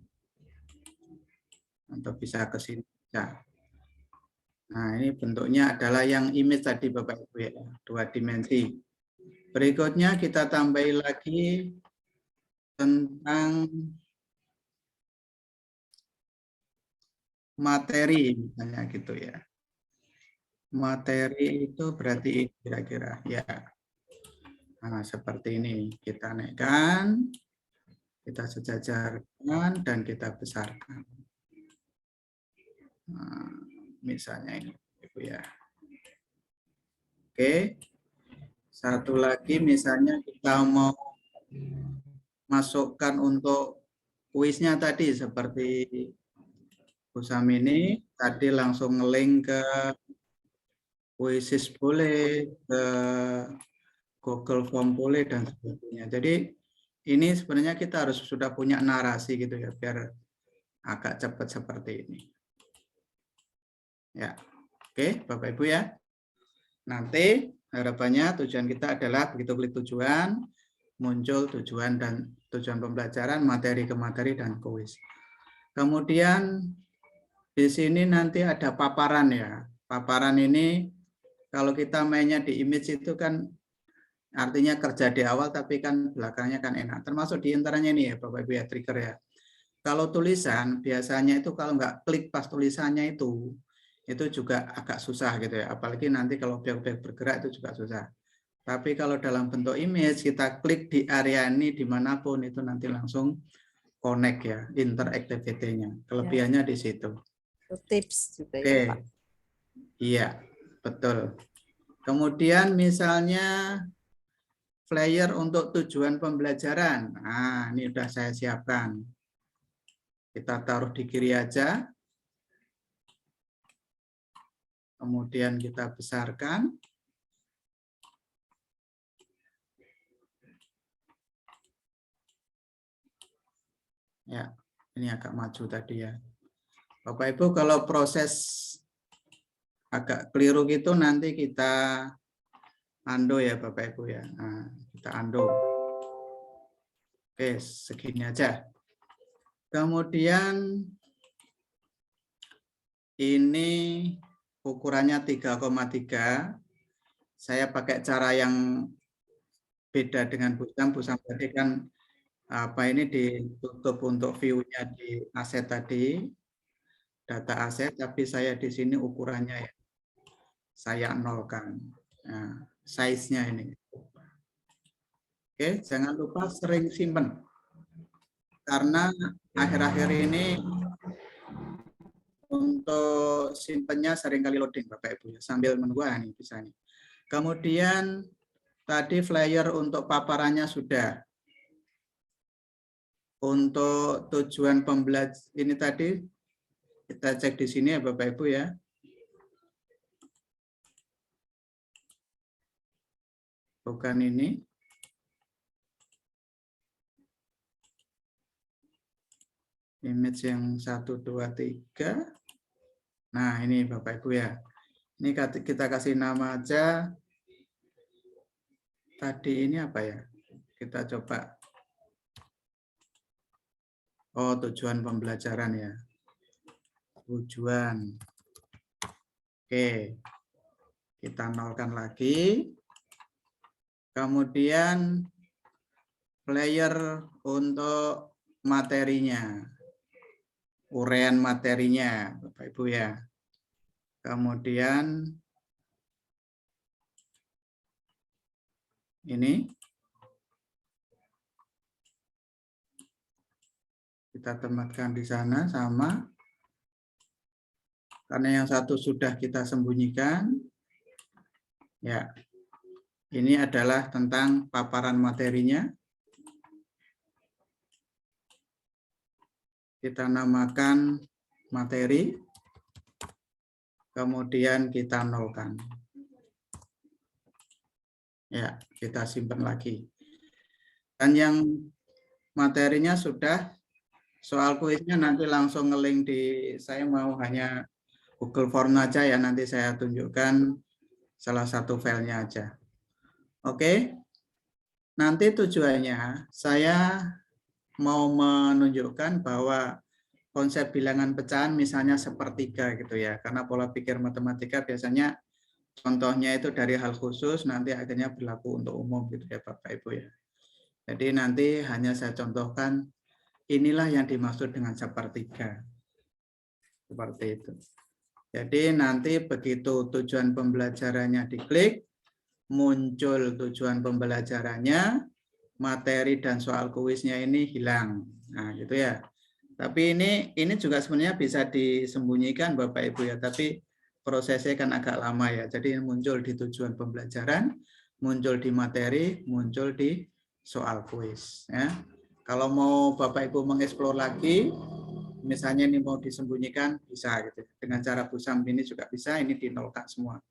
Untuk bisa ke sini. Nah, ini bentuknya adalah yang image tadi Bapak Ibu ya, 2 dimensi. Berikutnya kita tambahin lagi tentang materi misalnya gitu ya. Materi itu berarti kira-kira ya. Nah, seperti ini kita naikkan, kita sejajarkan dan kita besarkan. Nah, misalnya ini Ibu ya. Oke. Satu lagi misalnya kita mau masukkan untuk kuisnya tadi seperti Bu Samini tadi langsung nge-link ke Quizzes boleh, ke Google Form boleh dan sebagainya. Jadi ini sebenarnya kita harus sudah punya narasi gitu ya biar agak cepat seperti ini. Ya. Oke, Bapak Ibu ya. Nanti harapannya tujuan kita adalah begitu klik tujuan, muncul tujuan dan tujuan pembelajaran, materi ke materi, dan kuis. Kemudian di sini nanti ada paparan ya. Paparan ini kalau kita mainnya di image itu kan artinya kerja di awal tapi kan belakangnya kan enak. Termasuk di antaranya ini ya Bapak Ibu ya, trigger ya. Kalau tulisan biasanya itu kalau nggak klik pas tulisannya itu juga agak susah gitu ya. Apalagi nanti kalau objek-objek bergerak itu juga susah. Tapi kalau dalam bentuk image, kita klik di area ini dimanapun itu nanti langsung connect ya, interactivity-nya. Kelebihannya di situ. Tips juga Oke, ya Pak. iya, betul. Kemudian misalnya flyer untuk tujuan pembelajaran. Nah, ini sudah saya siapkan. Kita taruh di kiri aja. Kemudian kita besarkan. Ya, ini agak maju tadi ya. Bapak Ibu, kalau proses agak keliru gitu nanti kita undo ya Bapak Ibu ya. Nah, kita undo. Oke, segini aja. Kemudian ini ukurannya 3,3. Saya pakai cara yang beda dengan Busam. Busam tadi kan apa ini ditutup untuk view-nya di aset tadi, data aset, tapi saya di sini ukurannya ya, saya nolkan. Nah, size-nya ini. Oke, jangan lupa sering simpen. Karena akhir-akhir ini untuk simpennya seringkali loading Bapak Ibu ya, sambil menunggu nih bisa nih. Kemudian tadi flyer untuk paparannya sudah. Untuk tujuan pembelajaran ini tadi kita cek di sini ya Bapak Ibu ya. Bukan ini. Image yang 1, 2, 3. Nah ini Bapak Ibu ya. Ini kita kasih nama aja. Tadi ini apa ya? Kita coba. Oh, tujuan pembelajaran ya. Tujuan. Oke. Kita nolkan lagi. Kemudian player untuk materinya. Uraian materinya, Bapak Ibu ya. Kemudian ini kita tempatkan di sana sama. Karena yang satu sudah kita sembunyikan. Ya. Ini adalah tentang paparan materinya. Kita namakan materi. Kemudian kita nolkan. Ya, kita simpan lagi. Dan yang materinya sudah, soal kuisnya nanti langsung nge-link di, saya mau hanya Google Form aja ya, nanti saya tunjukkan salah satu filenya aja. Oke, nanti tujuannya saya mau menunjukkan bahwa konsep bilangan pecahan misalnya sepertiga gitu ya, karena pola pikir matematika biasanya contohnya itu dari hal khusus, nanti akhirnya berlaku untuk umum gitu ya Bapak Ibu ya. Jadi nanti hanya saya contohkan, inilah yang dimaksud dengan sepertiga. Seperti itu. Jadi nanti begitu tujuan pembelajarannya diklik, muncul tujuan pembelajarannya, materi dan soal kuisnya ini hilang. Nah gitu ya. Tapi ini juga sebenarnya bisa disembunyikan Bapak Ibu ya, tapi prosesnya kan agak lama ya. Jadi muncul di tujuan pembelajaran, muncul di materi, muncul di soal kuis. Ya. Kalau mau Bapak Ibu mengeksplor lagi, misalnya ini mau disembunyikan, bisa gitu. Dengan cara Busam ini juga bisa, ini dinolkan semua.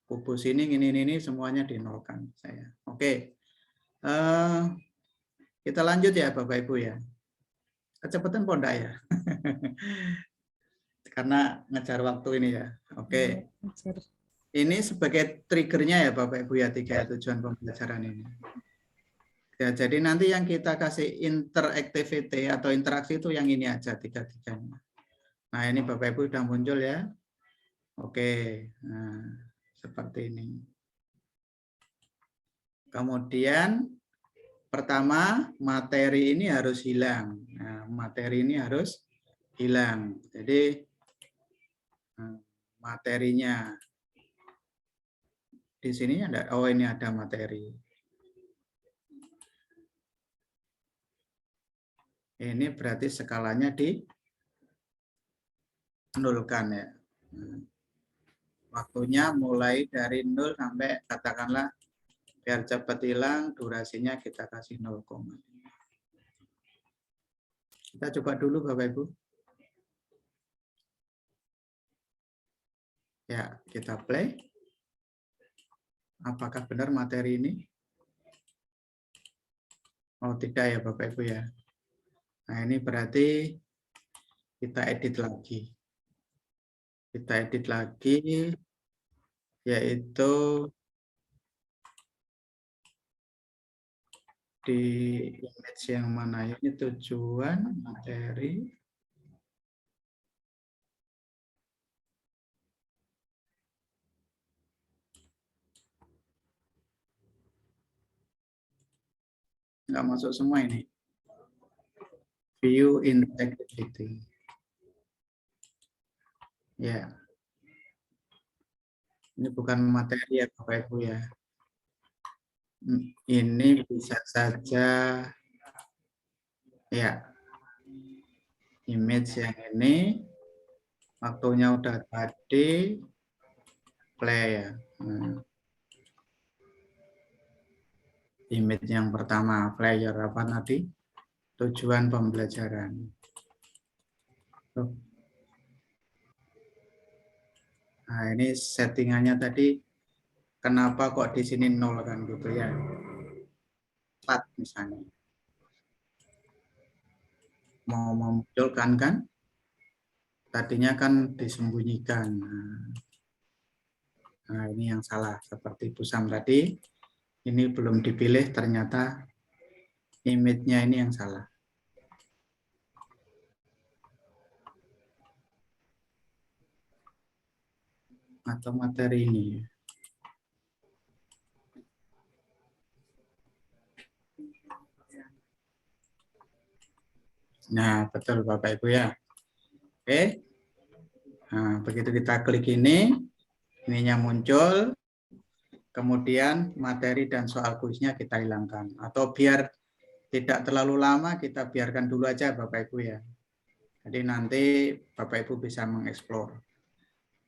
Kubus ini semuanya dinolkan saya. Oke. Kita lanjut ya Bapak Ibu ya. Kecepatan pun enggak ya? Karena ngejar waktu ini ya. Oke. Ini sebagai triggernya ya Bapak Ibu ya, 3 tujuan pembelajaran ini. Ya, jadi nanti yang kita kasih interactivity atau interaksi itu yang ini aja, 3-3-nya. Nah ini Bapak Ibu sudah muncul ya. Oke, nah, seperti ini. Kemudian pertama materi ini harus hilang. Nah, materi ini harus hilang. Jadi materinya. Di sini ada, oh ini ada materi. Ini berarti skalanya di-nolkan ya. Waktunya mulai dari 0 sampai katakanlah biar cepat hilang, durasinya kita kasih 0, kita coba dulu Bapak Ibu. Ya, kita play. Apakah benar materi ini? Oh, tidak ya Bapak Ibu ya. Nah, ini berarti kita edit lagi. Kita edit lagi, yaitu di image yang mana? Ini tujuan, materi. Nggak masuk semua ini. View interactivity. Ya. Ini bukan materi ya Bapak Ibu ya. Ini bisa saja ya. Image yang ini waktunya udah tadi play ya. Image yang pertama player apa tadi? Tujuan pembelajaran. Nah, ini settingannya tadi kenapa kok di sini 0 kan gitu ya. 4 misalnya. Mau memunculkan kan? Tadinya kan disembunyikan. Nah, ini yang salah. Seperti Busam tadi, ini belum dipilih, ternyata image-nya ini yang salah. Atau materi ini. Nah, betul Bapak Ibu ya. Oke. Nah, begitu kita klik ini, ininya muncul, kemudian materi dan soal kuisnya kita hilangkan. Atau biar tidak terlalu lama, kita biarkan dulu aja Bapak Ibu ya. Jadi nanti Bapak Ibu bisa mengeksplor.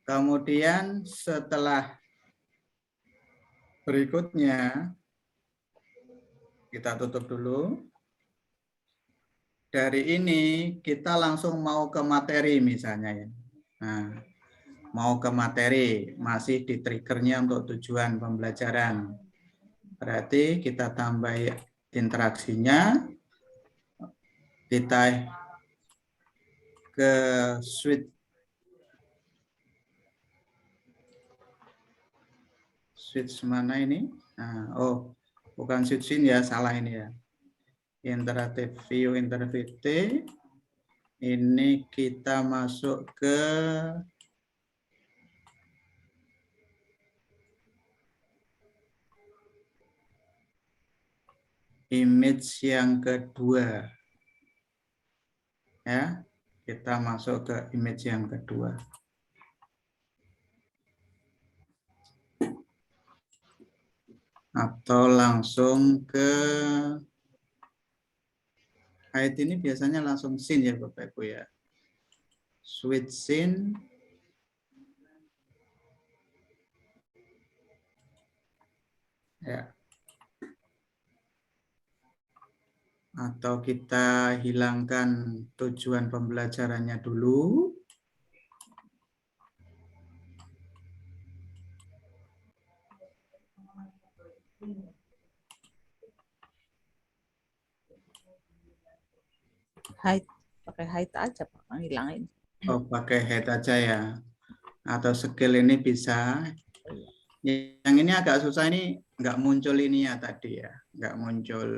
Kemudian setelah berikutnya, kita tutup dulu. Dari ini kita langsung mau ke materi misalnya ya. Nah, mau ke materi, masih di triggernya untuk tujuan pembelajaran. Berarti kita tambah interaksinya, kita ke switch mana ini? Nah, oh, bukan switch scene ya, salah ini ya. Interactive view interactivity. Ini kita masuk ke image yang kedua. Ya, kita masuk ke image yang kedua. Atau langsung ke height ini biasanya langsung scene ya Bapak Ibu ya. Switch scene. Ya. Atau kita hilangkan tujuan pembelajarannya dulu. Height, pakai height aja Pak, ngilangin. Oh, pakai head aja ya. Atau skill ini bisa. Yang ini agak susah, ini nggak muncul ini ya tadi ya. Nggak muncul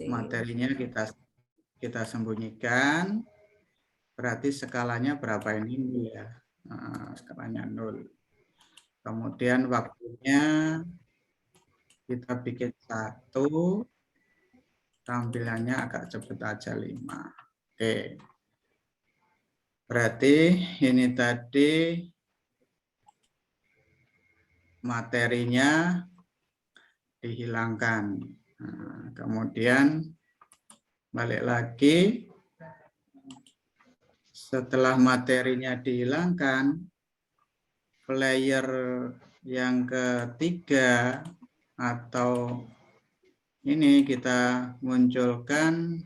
materinya, kita sembunyikan. Berarti skalanya berapa ini ya? Nah, skalanya 0. Kemudian waktunya kita bikin 1. Tampilannya agak cepat aja 5. Oke. Berarti ini tadi materinya dihilangkan. Nah, kemudian balik lagi, setelah materinya dihilangkan, player yang ketiga atau ini kita munculkan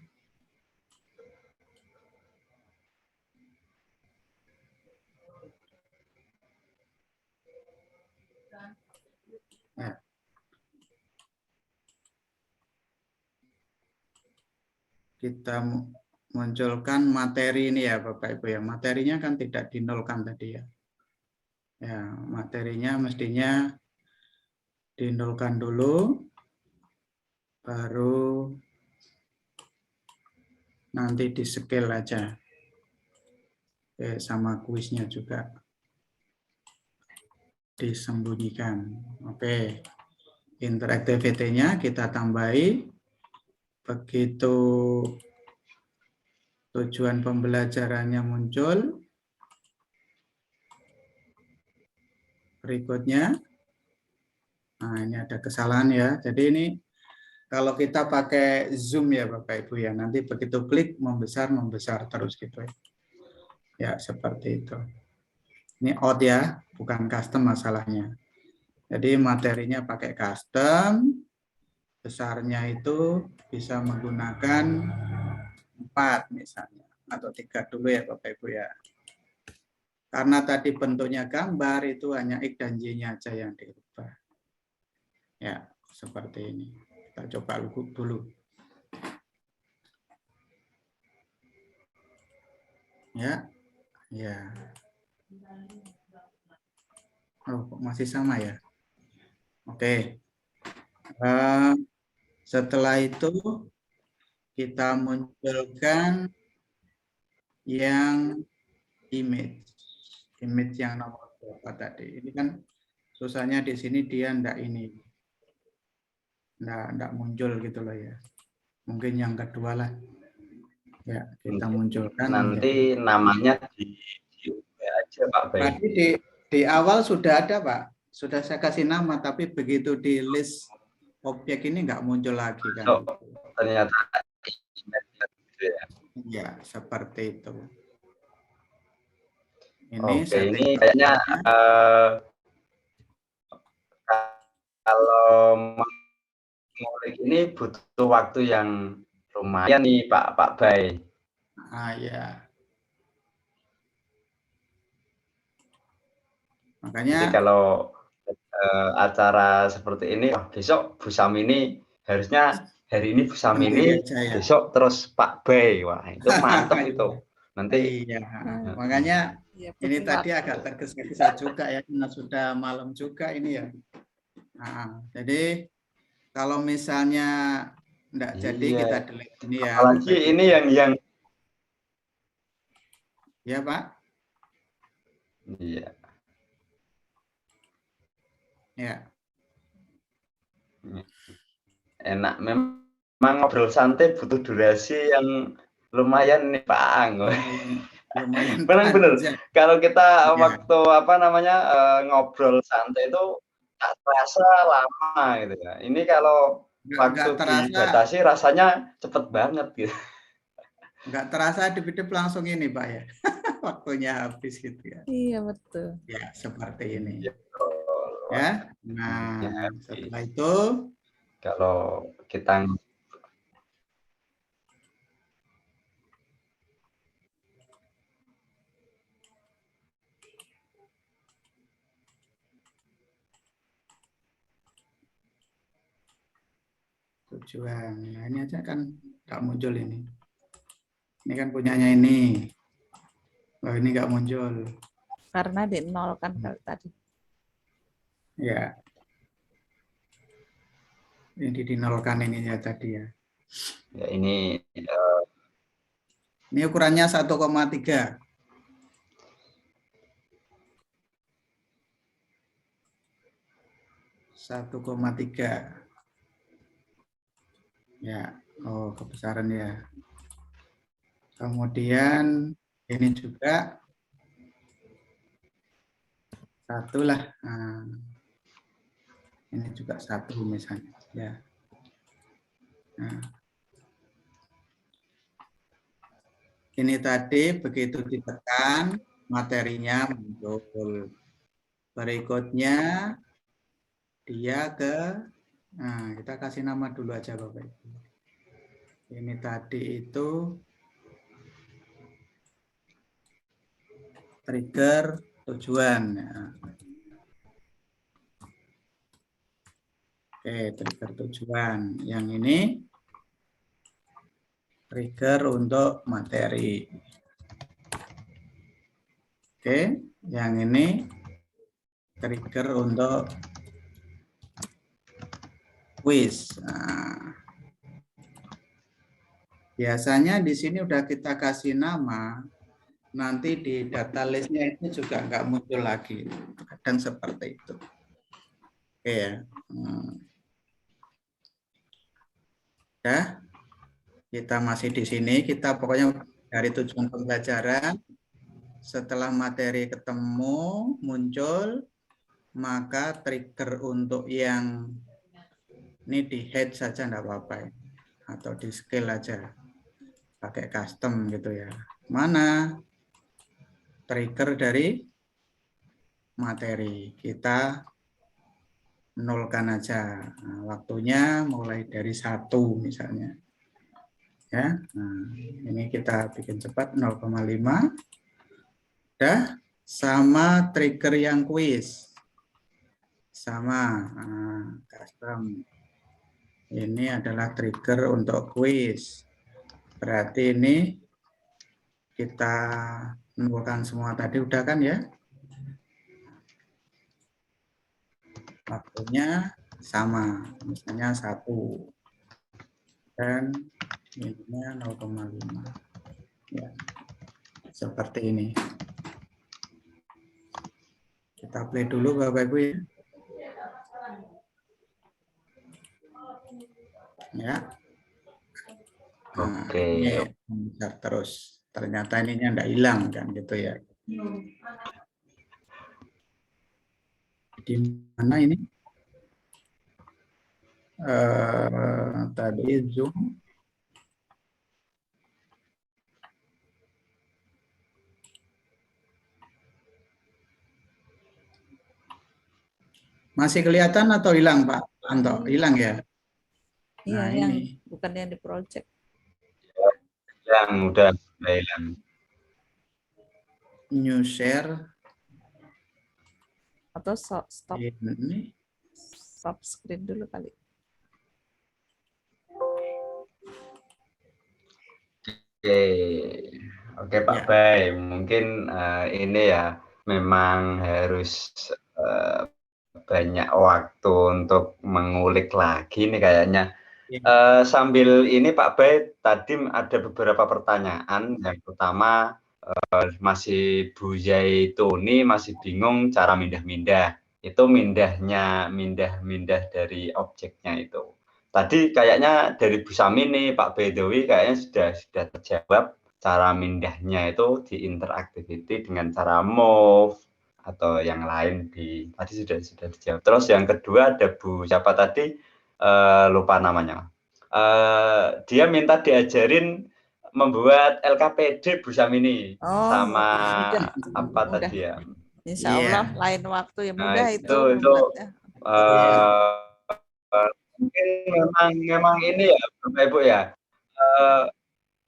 ya. Kita munculkan materi ini ya Bapak Ibu ya. Materinya kan tidak dinolkan tadi ya. Ya, materinya mestinya dinolkan dulu, baru nanti di scale aja. Oke, sama kuisnya juga disembunyikan. Oke, interactivity-nya kita tambahi. Begitu tujuan pembelajarannya muncul, berikutnya, nah ini ada kesalahan ya. Jadi ini kalau kita pakai zoom ya Bapak Ibu ya, nanti begitu klik membesar terus gitu ya. Ya seperti itu. Ini out ya, bukan custom masalahnya. Jadi materinya pakai custom, besarnya itu bisa menggunakan 4 misalnya, atau 3 dulu ya Bapak Ibu ya. Karena tadi bentuknya gambar, itu hanya X dan Y-nya aja yang dirubah. Ya, seperti ini. Kita coba dulu. Ya, ya. Oh, kok masih sama ya? Oke. Setelah itu kita munculkan yang image yang nomor berapa tadi. Ini kan susahnya di sini dia enggak muncul gitu loh ya. Mungkin yang kedua lah. Ya, kita munculkan. Nanti namanya di aja Pak Bay. Tadi di awal sudah ada Pak. Sudah saya kasih nama, tapi begitu di list objek ini enggak muncul lagi kan. Oh, ternyata ya, seperti itu. Ini ini kayaknya kalau mengulik ini butuh waktu yang lumayan nih Pak Bay. Ya. Makanya jadi kalau acara seperti ini, besok Bu Samini harusnya hari ini Bu Samini, ya. besok terus Pak Bay. Wah, itu mantap itu. Nanti iya. Makanya ini tadi agak tergesa-gesa juga ya, karena sudah malam juga ini ya. Nah, jadi kalau misalnya enggak jadi kita delete ini ya. Apalagi ini yang ya Pak. Iya. Ya. Enak memang ngobrol santai butuh durasi yang lumayan nih Pak Ang. Lumayan benar. Kalau kita waktu ngobrol santai itu tak terasa lama gitu ya. Ini kalau waktu dibatasi rasanya cepet banget gitu. Enggak terasa hidup langsung ini Pak ya. Waktunya habis gitu ya. Iya betul. Ya, seperti ini. Ya. Nah, setelah itu kalau kita tujuan. Nah, ini aja kan nggak muncul ini. Ini kan punyanya ini. Oh, ini nggak muncul. Karena di nol kan tadi. Ya. Ini dinolkan ininya tadi ya. Ya ini ini ukurannya 1,3. 1,3. Ya, oh kebesaran ya. Kemudian Ini juga satu lah. Nah, ini juga satu misalnya. Ya. Nah. Ini tadi begitu ditekan, materinya muncul. Berikutnya dia ke, nah kita kasih nama dulu aja Bapak Ibu. Ini tadi itu trigger tujuan. Oke, trigger tujuan. Yang ini trigger untuk materi. Oke, yang ini trigger untuk quiz. Nah, biasanya di sini udah kita kasih nama, nanti di data listnya itu juga nggak muncul lagi. Kadang seperti itu. Oke ya. Ya, kita masih di sini. Kita pokoknya dari tujuan pembelajaran. Setelah materi ketemu, muncul, maka trigger untuk yang ini di head saja enggak apa-apa. Atau di scale aja. Pakai custom gitu ya. Mana trigger dari materi? Kita nolkan aja. Nah, waktunya mulai dari 1 misalnya. Ya. Nah, ini kita bikin cepat 0,5. Udah sama trigger yang quiz. Sama custom. Ini adalah trigger untuk quiz. Berarti ini kita nolkan semua tadi udah kan ya? Waktunya sama, misalnya 1 dan ininya 0,5. Ya. Seperti ini. Kita play dulu Bapak Ibu ya. Ya. Nah, Oke. Ini terus. Ternyata ininya enggak hilang kan gitu ya. Di mana ini? Tadi Zoom. Masih kelihatan atau hilang Pak Anto? Hilang ya? Iya, Nah yang ini. bukan yang di project. Yang udah hilang. New share. Atau stop Ini. screen dulu kali. Oke Pak Ya. Bay, mungkin ini ya memang harus banyak waktu untuk mengulik lagi nih kayaknya. Sambil ini Pak Bay, tadi ada beberapa pertanyaan. Yang pertama, masih Bu Zaituni masih bingung cara mindah-mindah. Itu mindah dari objeknya itu. Tadi kayaknya dari Bu Sami nih, Pak Bedowi kayaknya sudah terjawab cara mindahnya itu di interactivity dengan cara move atau yang lain tadi sudah dijawab. Terus yang kedua ada Bu siapa tadi lupa namanya. Dia minta diajarin membuat LKPD Bu Samini sama apa mudah. tadi ya? Insya Allah lain waktu ya mudah Nah, itu membuatnya. Mungkin memang ini ya Bapak Ibu ya.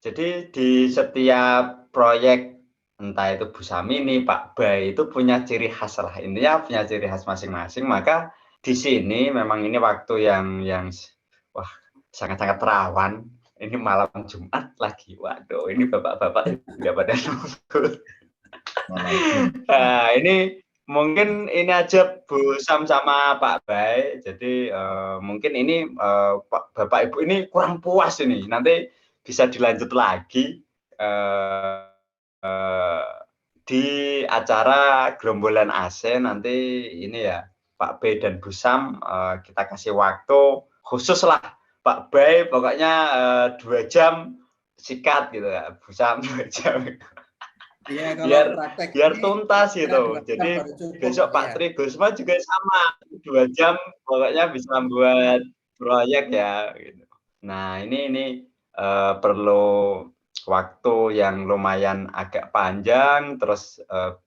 Jadi di setiap proyek entah itu Bu Samini, Pak Bay itu punya ciri khas lah. Intinya punya ciri khas masing-masing. Maka di sini memang ini waktu yang wah sangat-sangat rawan. Ini malam Jumat lagi. Waduh, ini bapak-bapak udah pada nunggu. Nah, ini mungkin ini aja Bu Sam sama Pak Bay. Jadi mungkin ini Bapak Ibu ini kurang puas ini. Nanti bisa dilanjut lagi di acara Gerombolan AC nanti ini ya Pak Bay dan Bu Sam kita kasih waktu khusus lah Pak Bay pokoknya 2 jam sikat gitu ya Bu Sam 2 jam. Ya, kalau biar praktek biar ini tuntas kira gitu. 2 jam Jadi baru cukup besok gitu Pak ya. Tri Gusma juga sama 2 jam pokoknya bisa buat proyek ya. Gitu. Nah ini perlu waktu yang lumayan agak panjang, terus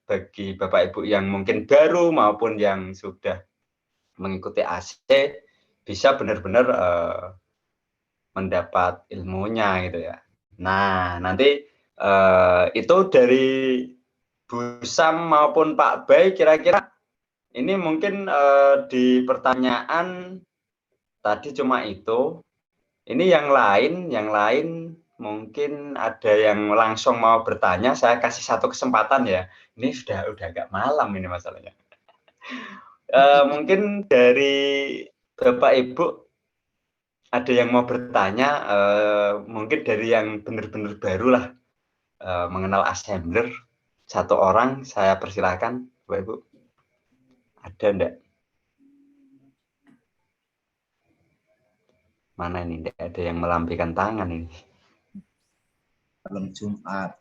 bagi Bapak Ibu yang mungkin baru maupun yang sudah mengikuti AC bisa benar-benar mendapat ilmunya gitu ya. Nah nanti itu dari Bu Sam maupun Pak Bay kira-kira ini mungkin di pertanyaan tadi cuma itu. Ini yang lain mungkin ada yang langsung mau bertanya. Saya kasih satu kesempatan ya. Ini udah agak malam ini masalahnya. Mungkin dari Bapak Ibu ada yang mau bertanya. Mungkin dari yang benar-benar baru lah mengenal assembler. Satu orang saya persilahkan, Bapak Ibu. Ada enggak? Mana ini? Enggak ada yang melambaikan tangan ini. Malam Jumat.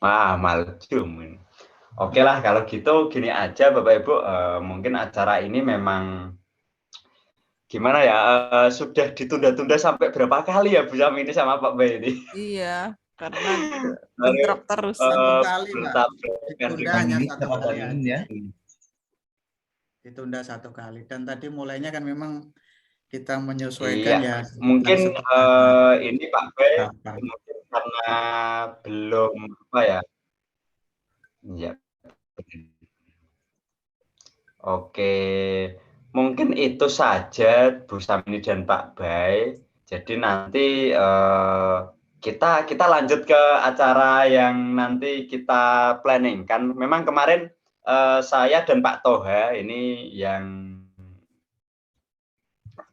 Wah, malum ini. Oke lah, kalau gitu gini aja Bapak Ibu, mungkin acara ini memang gimana ya, sudah ditunda-tunda sampai berapa kali ya Bu Sam ini sama Pak Bay ini? Iya, karena Baru bentrok terus. 1 kali, Pak. bertabrakan Ditunda dengan hanya ini 1 berapa kali tahun aja. ya? Ditunda 1 kali. Dan tadi mulainya kan memang kita menyesuaikan Iya, ya mungkin setelah ini Pak Bay berapa. mungkin karena belum apa ya? Iya. Oke, mungkin itu saja Bu Samini dan Pak Bay. Jadi nanti kita lanjut ke acara yang nanti kita planningkan. Memang kemarin saya dan Pak Toha ini yang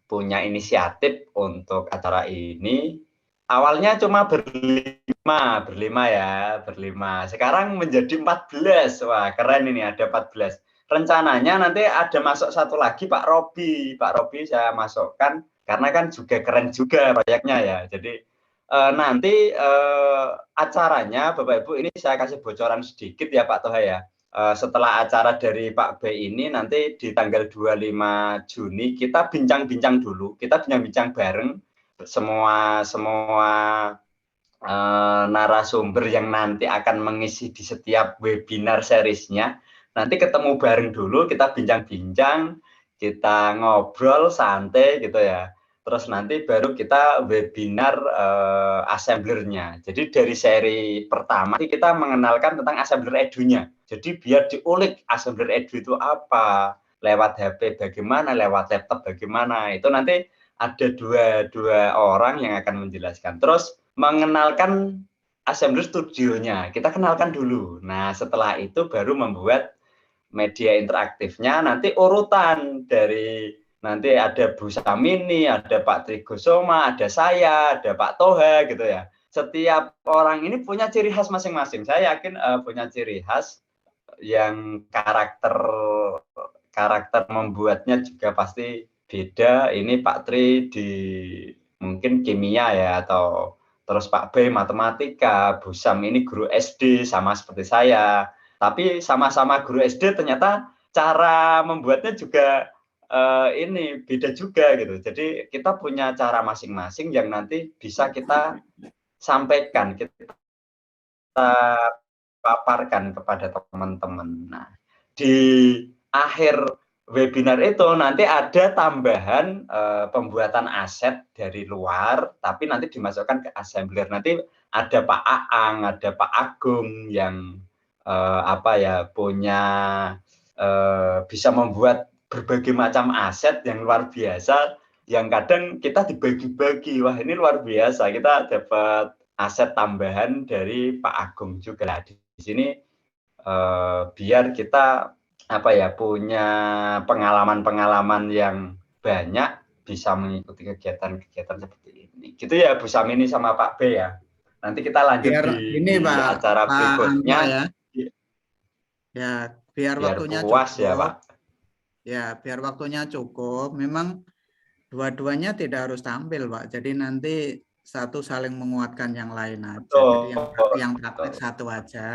punya inisiatif untuk acara ini. Awalnya cuma berlima ya, berlima. Sekarang menjadi 14. Wah, keren ini ada 14. Rencananya nanti ada masuk satu lagi Pak Robi. Pak Robi saya masukkan karena kan juga keren juga proyeknya ya. Jadi nanti acaranya Bapak Ibu ini saya kasih bocoran sedikit ya Pak Toha ya. Setelah acara dari Pak B ini nanti di tanggal 25 Juni kita bincang-bincang dulu. Kita bincang-bincang bareng semua narasumber yang nanti akan mengisi di setiap webinar seriesnya. Nanti ketemu bareng dulu, kita bincang-bincang, kita ngobrol santai gitu ya. Terus nanti baru kita webinar assemblernya. Jadi dari seri pertama kita mengenalkan tentang assembler edu-nya. Jadi biar diulik assembler edu itu apa, lewat HP bagaimana, lewat laptop bagaimana. Itu nanti ada dua orang yang akan menjelaskan. Terus mengenalkan assembler studionya, kita kenalkan dulu. Nah, setelah itu baru membuat media interaktifnya, nanti urutan dari nanti ada Bu Samini, ada Pak Tri Gusoma, ada saya, ada Pak Toha gitu ya. Setiap orang ini punya ciri khas masing-masing. Saya yakin punya ciri khas yang karakter membuatnya juga pasti beda. Ini Pak Tri di mungkin kimia ya, atau terus Pak B matematika, Bu Sam ini guru SD sama seperti saya. Tapi sama-sama guru SD ternyata cara membuatnya juga ini beda juga gitu. Jadi kita punya cara masing-masing yang nanti bisa kita sampaikan, kita paparkan kepada teman-teman. Nah, di akhir webinar itu nanti ada tambahan pembuatan aset dari luar, tapi nanti dimasukkan ke assembler. Nanti ada Pak Aang, ada Pak Agung yang punya bisa membuat berbagai macam aset yang luar biasa, yang kadang kita dibagi-bagi. Wah, ini luar biasa, kita dapat aset tambahan dari Pak Agung juga. Di sini biar kita punya pengalaman-pengalaman yang banyak, bisa mengikuti kegiatan-kegiatan seperti ini. Gitu ya Bu Samini sama Pak B ya. Nanti kita lanjut di acara berikutnya. Ya, biar waktunya puas cukup. Ya, Pak. Ya, biar waktunya cukup. Memang dua-duanya tidak harus tampil, Pak. Jadi nanti satu saling menguatkan yang lain aja. Betul, Jadi yang praktek betul. satu aja,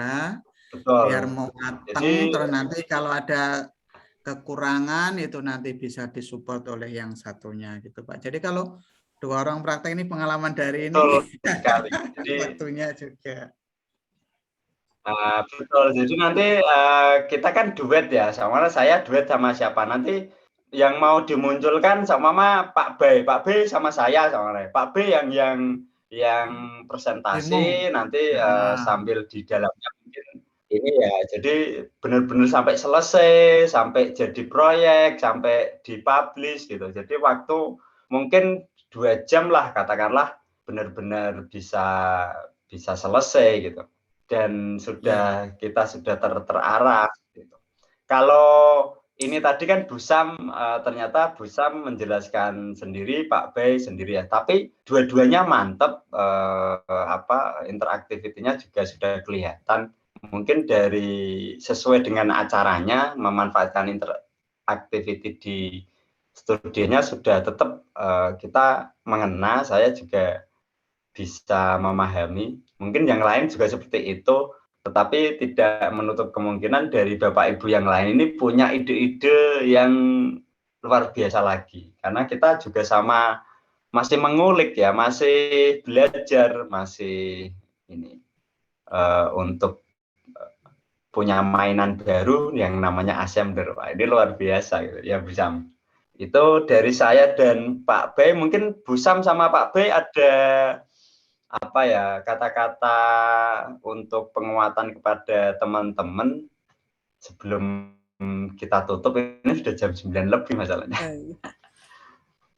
Betul. biar mau mateng, Jadi terus nanti kalau ada kekurangan itu nanti bisa disupport oleh yang satunya gitu Pak. Jadi kalau dua orang praktek ini pengalaman dari ini betul sekali. Jadi waktunya juga. betul. Jadi nanti kita kan duet ya, sama saya duet sama siapa nanti yang mau dimunculkan sama Pak B sama saya sama Pak B yang presentasi nanti sambil di dalamnya mungkin ini ya. Jadi benar-benar sampai selesai, sampai jadi proyek, sampai dipublish gitu. Jadi waktu mungkin 2 jam lah katakanlah benar-benar bisa selesai gitu. Dan kita sudah terarah gitu. Kalau ini tadi kan Busam ternyata Busam menjelaskan sendiri, Pak Bay sendiri ya. Tapi dua-duanya mantep, interaktivitinya juga sudah kelihatan. Mungkin dari sesuai dengan acaranya memanfaatkan interaktiviti di studionya sudah tetap kita mengena. Saya juga bisa memahami. Mungkin yang lain juga seperti itu, tetapi tidak menutup kemungkinan dari Bapak Ibu yang lain ini punya ide-ide yang luar biasa lagi. Karena kita juga sama masih mengulik ya, masih belajar, masih ini untuk punya mainan baru yang namanya assembler. Wah, ini luar biasa gitu ya Busam. Itu dari saya dan Pak Bay. Mungkin Busam sama Pak Bay ada apa ya kata-kata untuk penguatan kepada teman-teman sebelum kita tutup. Ini sudah jam 9 lebih masalahnya.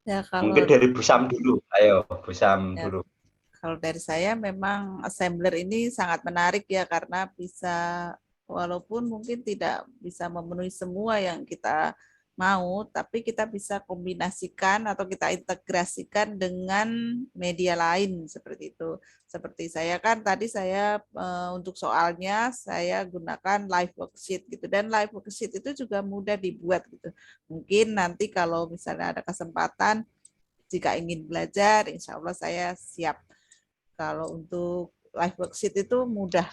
Ya, kalau Mungkin dari Busam dulu. Ayo Busam ya, dulu. kalau dari saya memang assembler ini sangat menarik ya karena bisa walaupun mungkin tidak bisa memenuhi semua yang kita mau, tapi kita bisa kombinasikan atau kita integrasikan dengan media lain seperti itu. Seperti saya kan tadi saya untuk soalnya saya gunakan live worksheet gitu dan live worksheet itu juga mudah dibuat gitu. Mungkin nanti kalau misalnya ada kesempatan jika ingin belajar, insya Allah saya siap. Kalau untuk live worksheet itu mudah,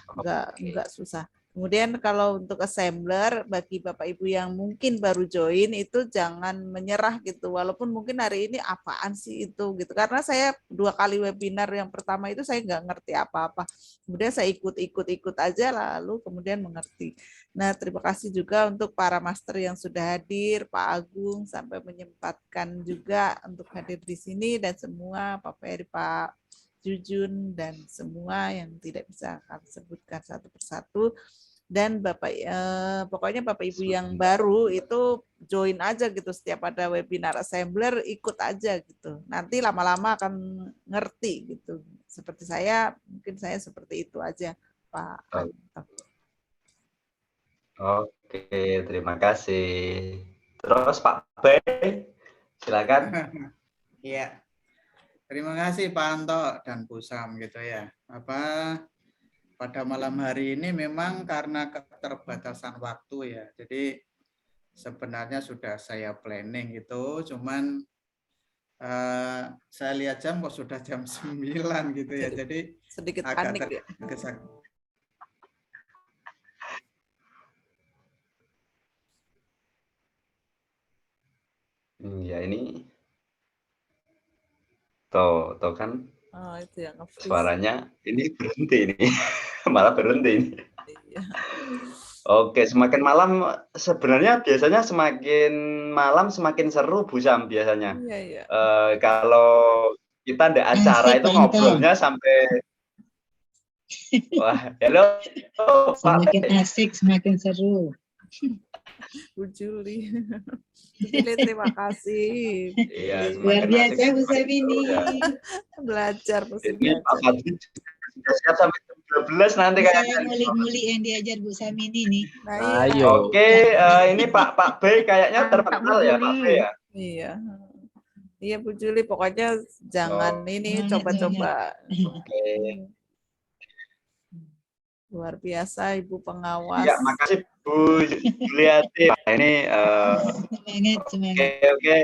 enggak susah. Kemudian kalau untuk assembler, bagi Bapak Ibu yang mungkin baru join itu jangan menyerah gitu. Walaupun mungkin hari ini apaan sih itu gitu. Karena saya 2 kali webinar yang pertama itu saya nggak ngerti apa-apa. Kemudian saya ikut aja lalu kemudian mengerti. Nah terima kasih juga untuk para master yang sudah hadir, Pak Agung sampai menyempatkan juga untuk hadir di sini dan semua Pak Peri, Pak Jujun dan semua yang tidak bisa kami sebutkan satu persatu. Dan pokoknya Bapak Ibu yang baru itu join aja gitu setiap ada webinar assembler ikut aja gitu. Nanti lama-lama akan ngerti gitu. Seperti saya, mungkin saya seperti itu aja Pak. Oke, terima kasih. Terus Pak Bay, silakan. Iya. Terima kasih Pak Anto dan Busam gitu ya. Pada malam hari ini memang karena keterbatasan waktu ya. Jadi sebenarnya sudah saya planning gitu, cuman saya lihat jam kok sudah jam 9 gitu ya. Jadi sedikit agak panik ya. Ya ini tuh kan itu yang suaranya ini berhenti ini. Malah berhenti ini. Iya. Oke, semakin malam sebenarnya biasanya semakin malam semakin seru Busam biasanya. Iya. Kalau kita ada acara itu ngobrolnya sampai wah, halo semakin asik, semakin seru. Bu Juli. Terima kasih. Iya, luar biasa Bu Samini. Belajar ini Pak Fadli sudah siap sampai jam 12 nanti kayaknya. Saya ngulik-ngulik yang diajar Bu Samini nih. Nah, iya. Oke, ini Pak B kayaknya terkenal ya Pak B ya. Iya. Iya Bu Juli, pokoknya jangan ini coba-coba. Oke. Luar biasa Ibu pengawas. Ya, makasih Bu Juliati. Ini semangat. Oke.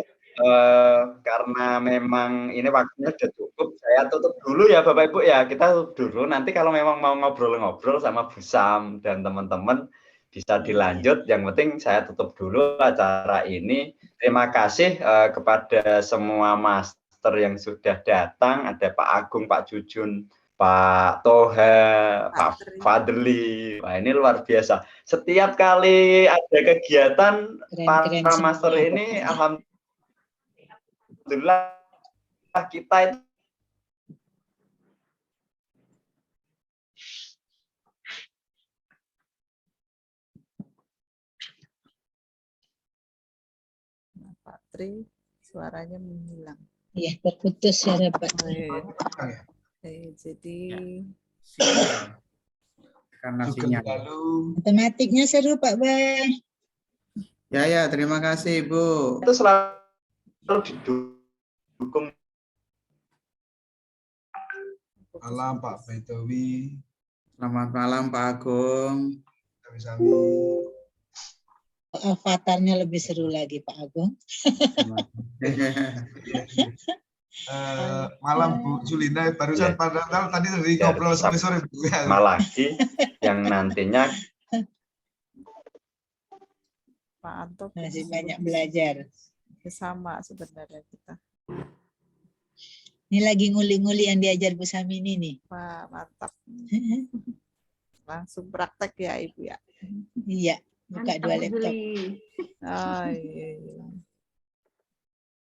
karena memang ini waktunya sudah cukup, saya tutup dulu ya Bapak Ibu ya. Kita tutup dulu. Nanti kalau memang mau ngobrol-ngobrol sama Bu Sam dan teman-teman bisa dilanjut. Yang penting saya tutup dulu acara ini. Terima kasih kepada semua master yang sudah datang. Ada Pak Agung, Pak Jujun, Pak Toha, Pak Fadli. Wah, ini luar biasa. Setiap kali ada kegiatan Keren-keren para semua. master ini, alhamdulillah kita itu Nah, Pak Tri, suaranya menghilang. Ya, terputus suara Pak. Jadi Karena Juga sinyal. lalu Matematiknya seru Pak Bay. Ya, terima kasih Ibu. itu selalu didukung. malam Pak Baitowi, Selamat malam Pak Agung. Sami-sami. Avatarnya lebih seru lagi Pak Agung. Malam Bu Julina, barusan Ya. padahal tadi Ya, ngobrol sore-sore Bu. Sama lagi yang nantinya Pak Anto Masih banyak belajar. sama sebenarnya kita. Ini lagi nguli-nguli yang diajar Bu Samini nih. Wah, mantap. Langsung praktek ya Ibu ya. Iya, buka 2 laptop. Oh, iya.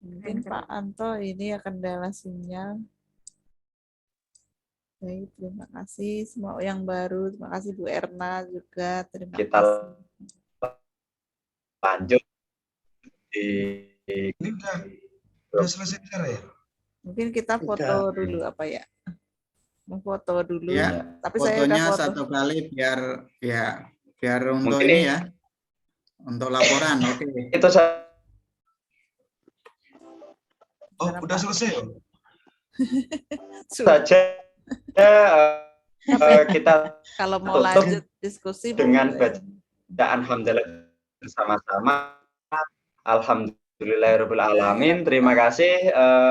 Mungkin Pak Anto ini ya kendala sinyal. Baik, terima kasih semua yang baru. Terima kasih Bu Erna juga. Terima kita kasih. lanjut di Ini udah selesai bicara ya? Mungkin kita foto dulu apa ya? Memfoto dulu. Ya, Tapi saya udah fotonya foto. satu kali biar untuk Mungkin ini ini- ya. Untuk laporan, oke. itu saya Oh, udah selesai ya? saja kita Kalau mau tutup lanjut diskusi dengan boleh. bacaan hamdalah bersama-sama. Alhamdulillahirabbil alamin. Terima kasih